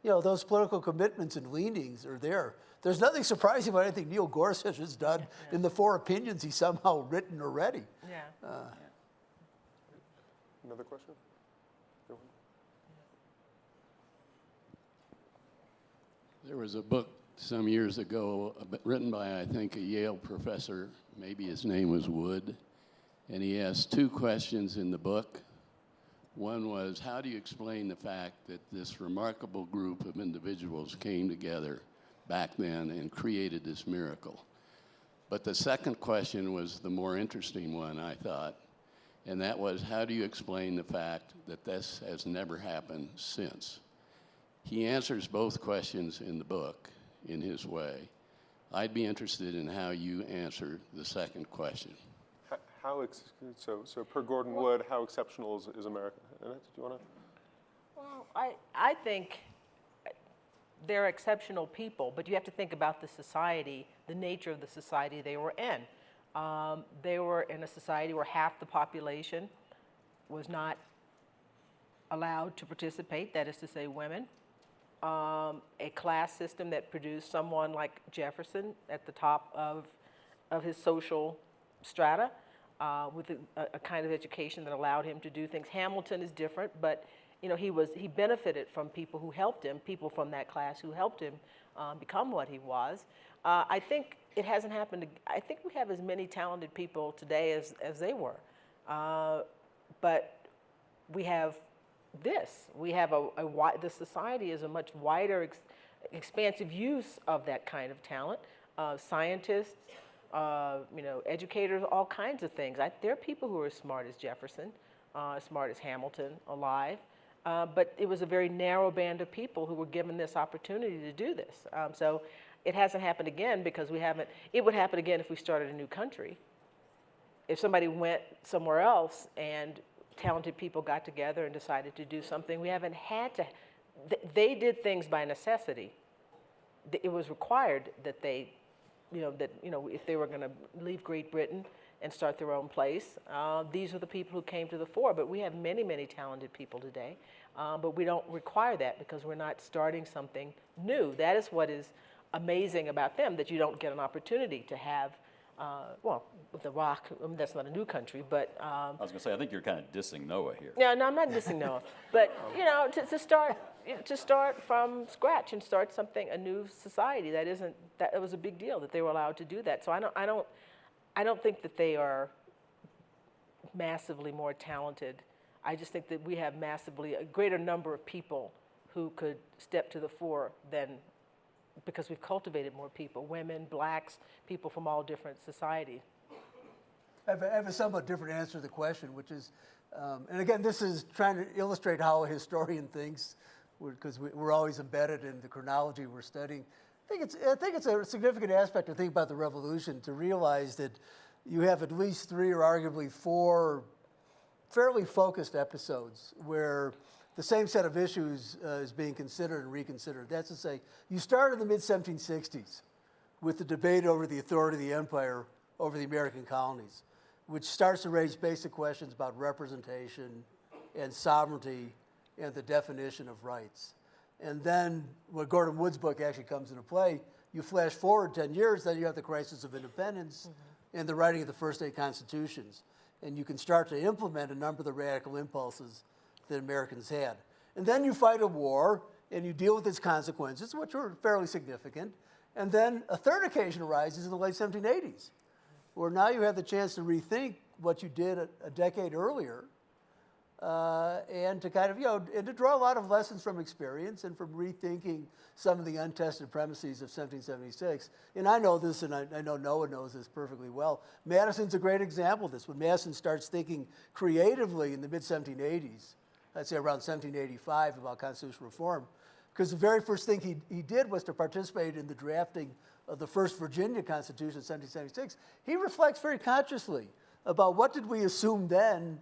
those political commitments and leanings are there. There's nothing surprising about anything Neil Gorsuch has done in the 4 opinions he's somehow written already. Another question? There was a book some years ago written by, I think, a Yale professor, maybe his name was Wood, and he asked 2 questions in the book. One was, how do you explain the fact that this remarkable group of individuals came together back then and created this miracle? But the second question was the more interesting one, I thought, and that was, how do you explain the fact that this has never happened since? He answers both questions in the book in his way. I'd be interested in how you answer the second question. So per Gordon Wood, how exceptional is America? Annette, do you want to? Well, I think they're exceptional people, but you have to think about the society, the nature of the society they were in. They were in a society where half the population was not allowed to participate, that is to say women. A class system that produced someone like Jefferson at the top of his social strata, with a kind of education that allowed him to do things. Hamilton is different, but he benefited from people who helped him, people from that class who helped him become what he was. I think it hasn't happened. I think we have as many talented people today as they were, but we have this. We have the society is a much wider, expansive use of that kind of talent. Scientists, educators, all kinds of things. There are people who are as smart as Jefferson, as smart as Hamilton, alive. But it was a very narrow band of people who were given this opportunity to do this. So it hasn't happened again because we haven't. It would happen again if we started a new country. If somebody went somewhere else and talented people got together and decided to do something, we haven't had to. They did things by necessity. It was required that they, if they were going to leave Great Britain and start their own place, these are the people who came to the fore. But we have many, many talented people today, but we don't require that because we're not starting something new. That is what is amazing about them, that you don't get an opportunity to have, with Iraq, that's not a new country, but... I was going to say, I think you're kind of dissing Noah here. No, I'm not dissing Noah. But, to start from scratch and start a new society, that was a big deal that they were allowed to do that. So I don't think that they are massively more talented. I just think that we have a greater number of people who could step to the fore because we've cultivated more people, women, blacks, people from all different societies. I have a somewhat different answer to the question, which is, and again, this is trying to illustrate how a historian thinks, because we're always embedded in the chronology we're studying. I think it's a significant aspect to think about the revolution, to realize that you have at least 3 or arguably 4 fairly focused episodes where the same set of issues is being considered and reconsidered. That's to say, you start in the mid-1760s with the debate over the authority of the empire over the American colonies, which starts to raise basic questions about representation and sovereignty and the definition of rights. And then when Gordon Wood's book actually comes into play, you flash forward 10 years, then you have the crisis of independence and the writing of the first 8 constitutions. And you can start to implement a number of the radical impulses that Americans had. And then you fight a war and you deal with its consequences, which were fairly significant. And then a third occasion arises in the late 1780s, where now you have the chance to rethink what you did a decade earlier, and to kind of, and to draw a lot of lessons from experience and from rethinking some of the untested premises of 1776. And I know this, and I know Noah knows this perfectly well. Madison's a great example of this. When Madison starts thinking creatively in the mid-1780s, I'd say around 1785, about constitutional reform, because the very first thing he did was to participate in the drafting of the first Virginia Constitution in 1776. He reflects very consciously about what did we assume then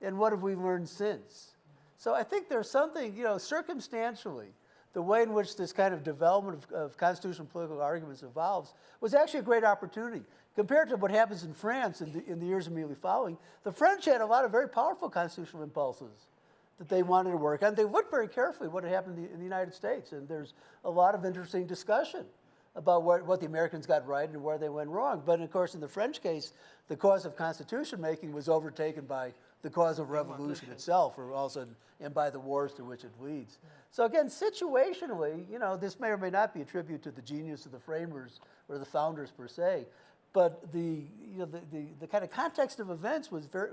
and what have we learned since. So I think there's something, circumstantially, the way in which this kind of development of constitutional political arguments evolves was actually a great opportunity. Compared to what happens in France in the years immediately following, the French had a lot of very powerful constitutional impulses that they wanted to work on. They looked very carefully at what had happened in the United States, and there's a lot of interesting discussion about what the Americans got right and where they went wrong. But of course, in the French case, the cause of constitution making was overtaken by the cause of revolution itself, and by the wars to which it leads. So again, situationally, this may or may not be a tribute to the genius of the framers or the founders per se, but the kind of context of events was very,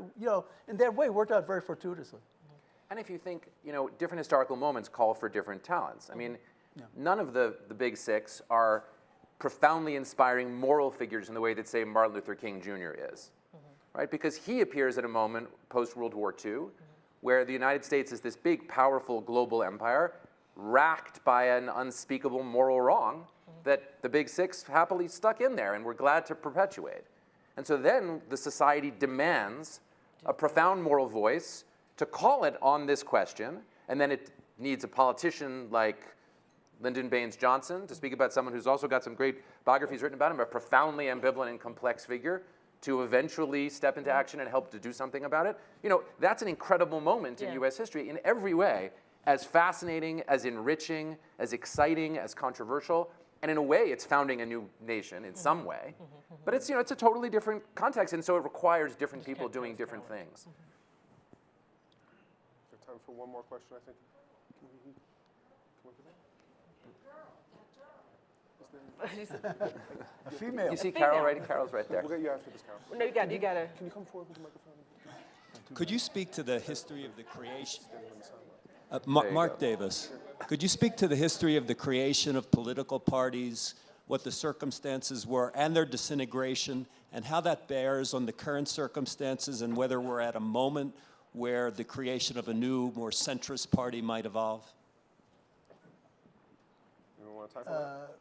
in that way worked out very fortuitously. And if you think, different historical moments call for different talents. I mean, none of the big six are profoundly inspiring moral figures in the way that, say, Martin Luther King Jr. is, right? Because he appears at a moment post-World War II where the United States is this big, powerful global empire racked by an unspeakable moral wrong that the big six happily stuck in there and we're glad to perpetuate. And so then the society demands a profound moral voice to call it on this question, and then it needs a politician like Lyndon Baines Johnson to speak about someone who's also got some great biographies written about him, a profoundly ambivalent and complex figure, to eventually step into action and help to do something about it. That's an incredible moment in US history in every way, as fascinating, as enriching, as exciting, as controversial. And in a way, it's founding a new nation in some way. But it's, it's a totally different context, and so it requires different people doing different things. Is there time for one more question, I think? Come over there. A female. You see Carol, right? Carol's right there. We'll get you after this, Carol. No, you got to. Can you come forward with the microphone? Could you speak to the history of the creation? There you Mark go. Davis, could you speak to the history of the creation of political parties, what the circumstances were, and their disintegration, and how that bears on the current circumstances, and whether we're at a moment where the creation of a new, more centrist party might evolve? You want to talk about that?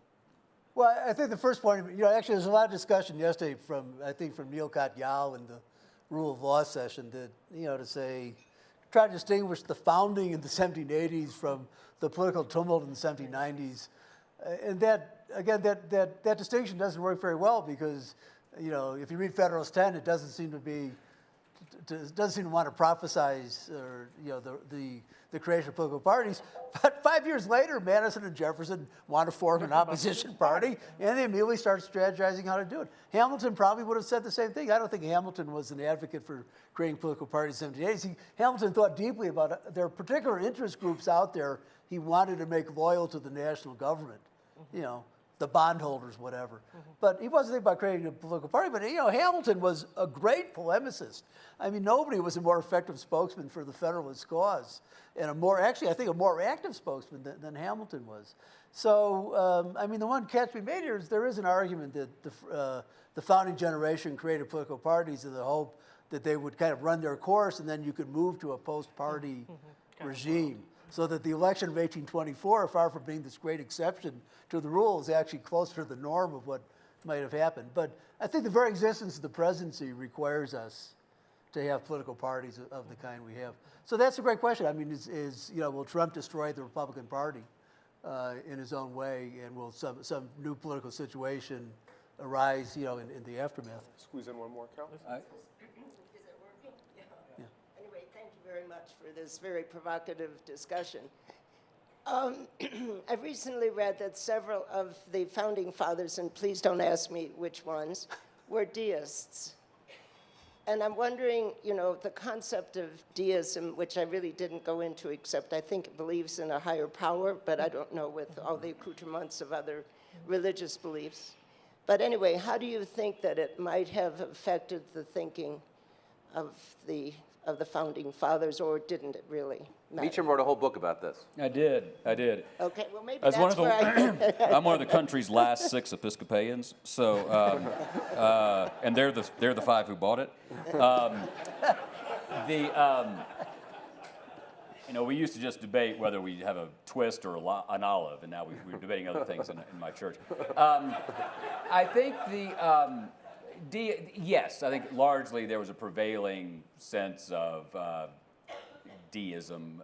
Well, I think the first point, actually there's a lot of discussion yesterday from Neil Katyal in the Rule of Law session that, to say, try to distinguish the founding in the 1780s from the political tumult in the 1790s. And that, again, that distinction doesn't work very well because, if you read Federalist 10, it doesn't seem to want to prophesize or, the creation of political parties. But 5 years later, Madison and Jefferson want to form an opposition party, and they immediately start strategizing how to do it. Hamilton probably would have said the same thing. I don't think Hamilton was an advocate for creating political parties in the 1780s. Hamilton thought deeply about it. There are particular interest groups out there he wanted to make loyal to the national government, the bondholders, whatever. But he wasn't thinking about creating a political party. But, Hamilton was a great polemicist. I mean, nobody was a more effective spokesman for the Federalist cause, and a more active spokesman than Hamilton was. So, the one catch we made here is there is an argument that the founding generation created political parties in the hope that they would kind of run their course, and then you could move to a post-party regime. So that the election of 1824, far from being this great exception to the rule, is actually closer to the norm of what might have happened. But I think the very existence of the presidency requires us to have political parties of the kind we have. So that's a great question. I mean, will Trump destroy the Republican Party in his own way, and will some new political situation arise, in the aftermath? Squeeze in one more, Carol. Anyway, thank you very much for this very provocative discussion. I've recently read that several of the founding fathers, and please don't ask me which ones, were deists. And I'm wondering, the concept of deism, which I really didn't go into, except I think it believes in a higher power, but I don't know with all the accoutrements of other religious beliefs. But anyway, how do you think that it might have affected the thinking of the founding fathers, or didn't it really matter? Meacham wrote a whole book about this. I did. Okay, well, maybe As that's where I... I'm one of the country's last 6 Episcopalians, so and they're the 5 who bought it. We used to just debate whether we have a twist or an olive, and now we're debating other things in my church. I think yes, I think largely there was a prevailing sense of deism,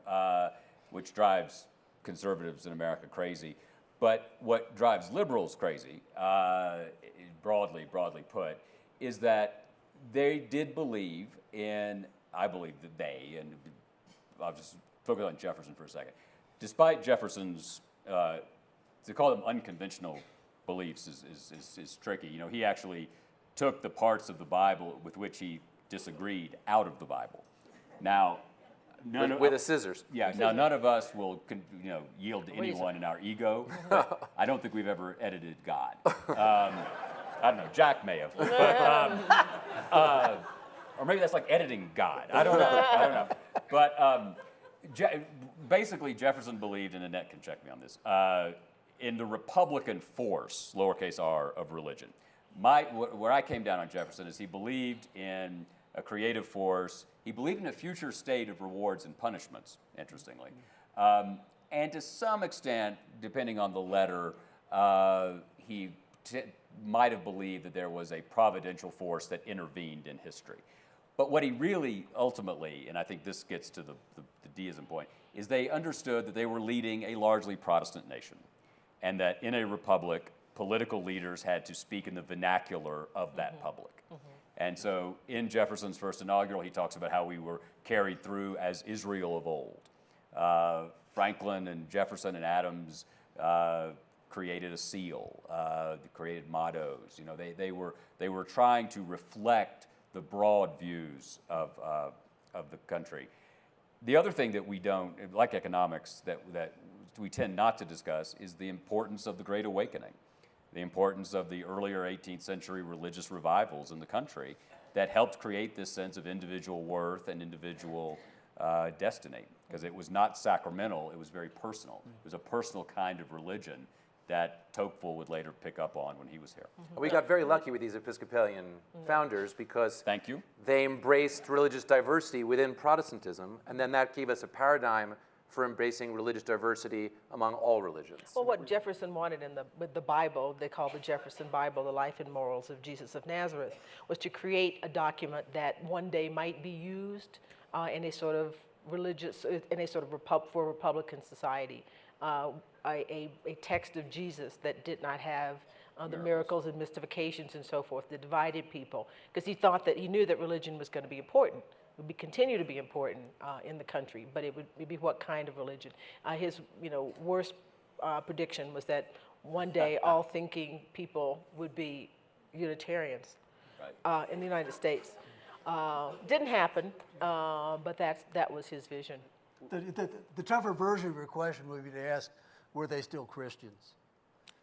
which drives conservatives in America crazy. But what drives liberals crazy, broadly put, is that they did believe in, I believe that they, and I'll just focus on Jefferson for a second, despite Jefferson's, to call them unconventional beliefs is tricky. He actually took the parts of the Bible with which he disagreed out of the Bible. Now, With a scissors. Yeah. Now, none of us will, yield to anyone in our ego. But I don't think we've ever edited God. I don't know. Jack may have. Or maybe that's like editing God. I don't know. But Basically, Jefferson believed, and Annette can check me on this, in the Republican force, lowercase r, of religion. Where I came down on Jefferson is he believed in a creative force. He believed in a future state of rewards and punishments, interestingly. And to some extent, depending on the letter, he might have believed that there was a providential force that intervened in history. But what he really ultimately, and I think this gets to the deism point, is they understood that they were leading a largely Protestant nation, and that in a republic, political leaders had to speak in the vernacular of that public. And so in Jefferson's first inaugural, he talks about how we were carried through as Israel of old. Franklin and Jefferson and Adams created a seal, created mottos. You know, they were trying to reflect the broad views of the country. The other thing that we don't, like economics, that we tend not to discuss is the importance of the Great Awakening, the importance of the earlier 18th century religious revivals in the country that helped create this sense of individual worth and individual destiny, because it was not sacramental, it was very personal. It was a personal kind of religion that Tocqueville would later pick up on when he was here. We got very lucky with these Episcopalian founders because Thank you. They embraced religious diversity within Protestantism, and then that gave us a paradigm for embracing religious diversity among all religions. Well, what Jefferson wanted with the Bible, they call the Jefferson Bible, the life and morals of Jesus of Nazareth, was to create a document that one day might be used in a sort of for Republican society. A text of Jesus that did not have the miracles and mystifications and so forth that divided people, because he knew that religion was going to be important, would continue to be important in the country, but it would be what kind of religion. His worst prediction was that one day all thinking people would be Unitarians in the United States. Didn't happen, but that was his vision. The tougher version of your question would be to ask, were they still Christians?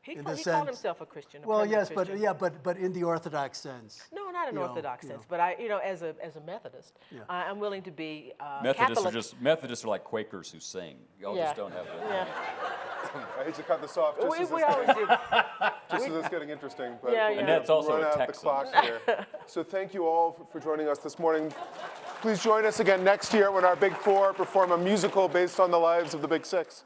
He called himself a Christian. Well, yes, Christian. but in the Orthodox sense. No, not an Orthodox sense, but as a Methodist, I'm willing to be Methodists are like Quakers who sing. Y'all just don't have that. Yeah. I hate to cut this off just as We always do. just as it's getting interesting, but And that's also run a out the Texan. clock here. So thank you all for joining us this morning. Please join us again next year when our Big Four perform a musical based on the lives of the Big Six.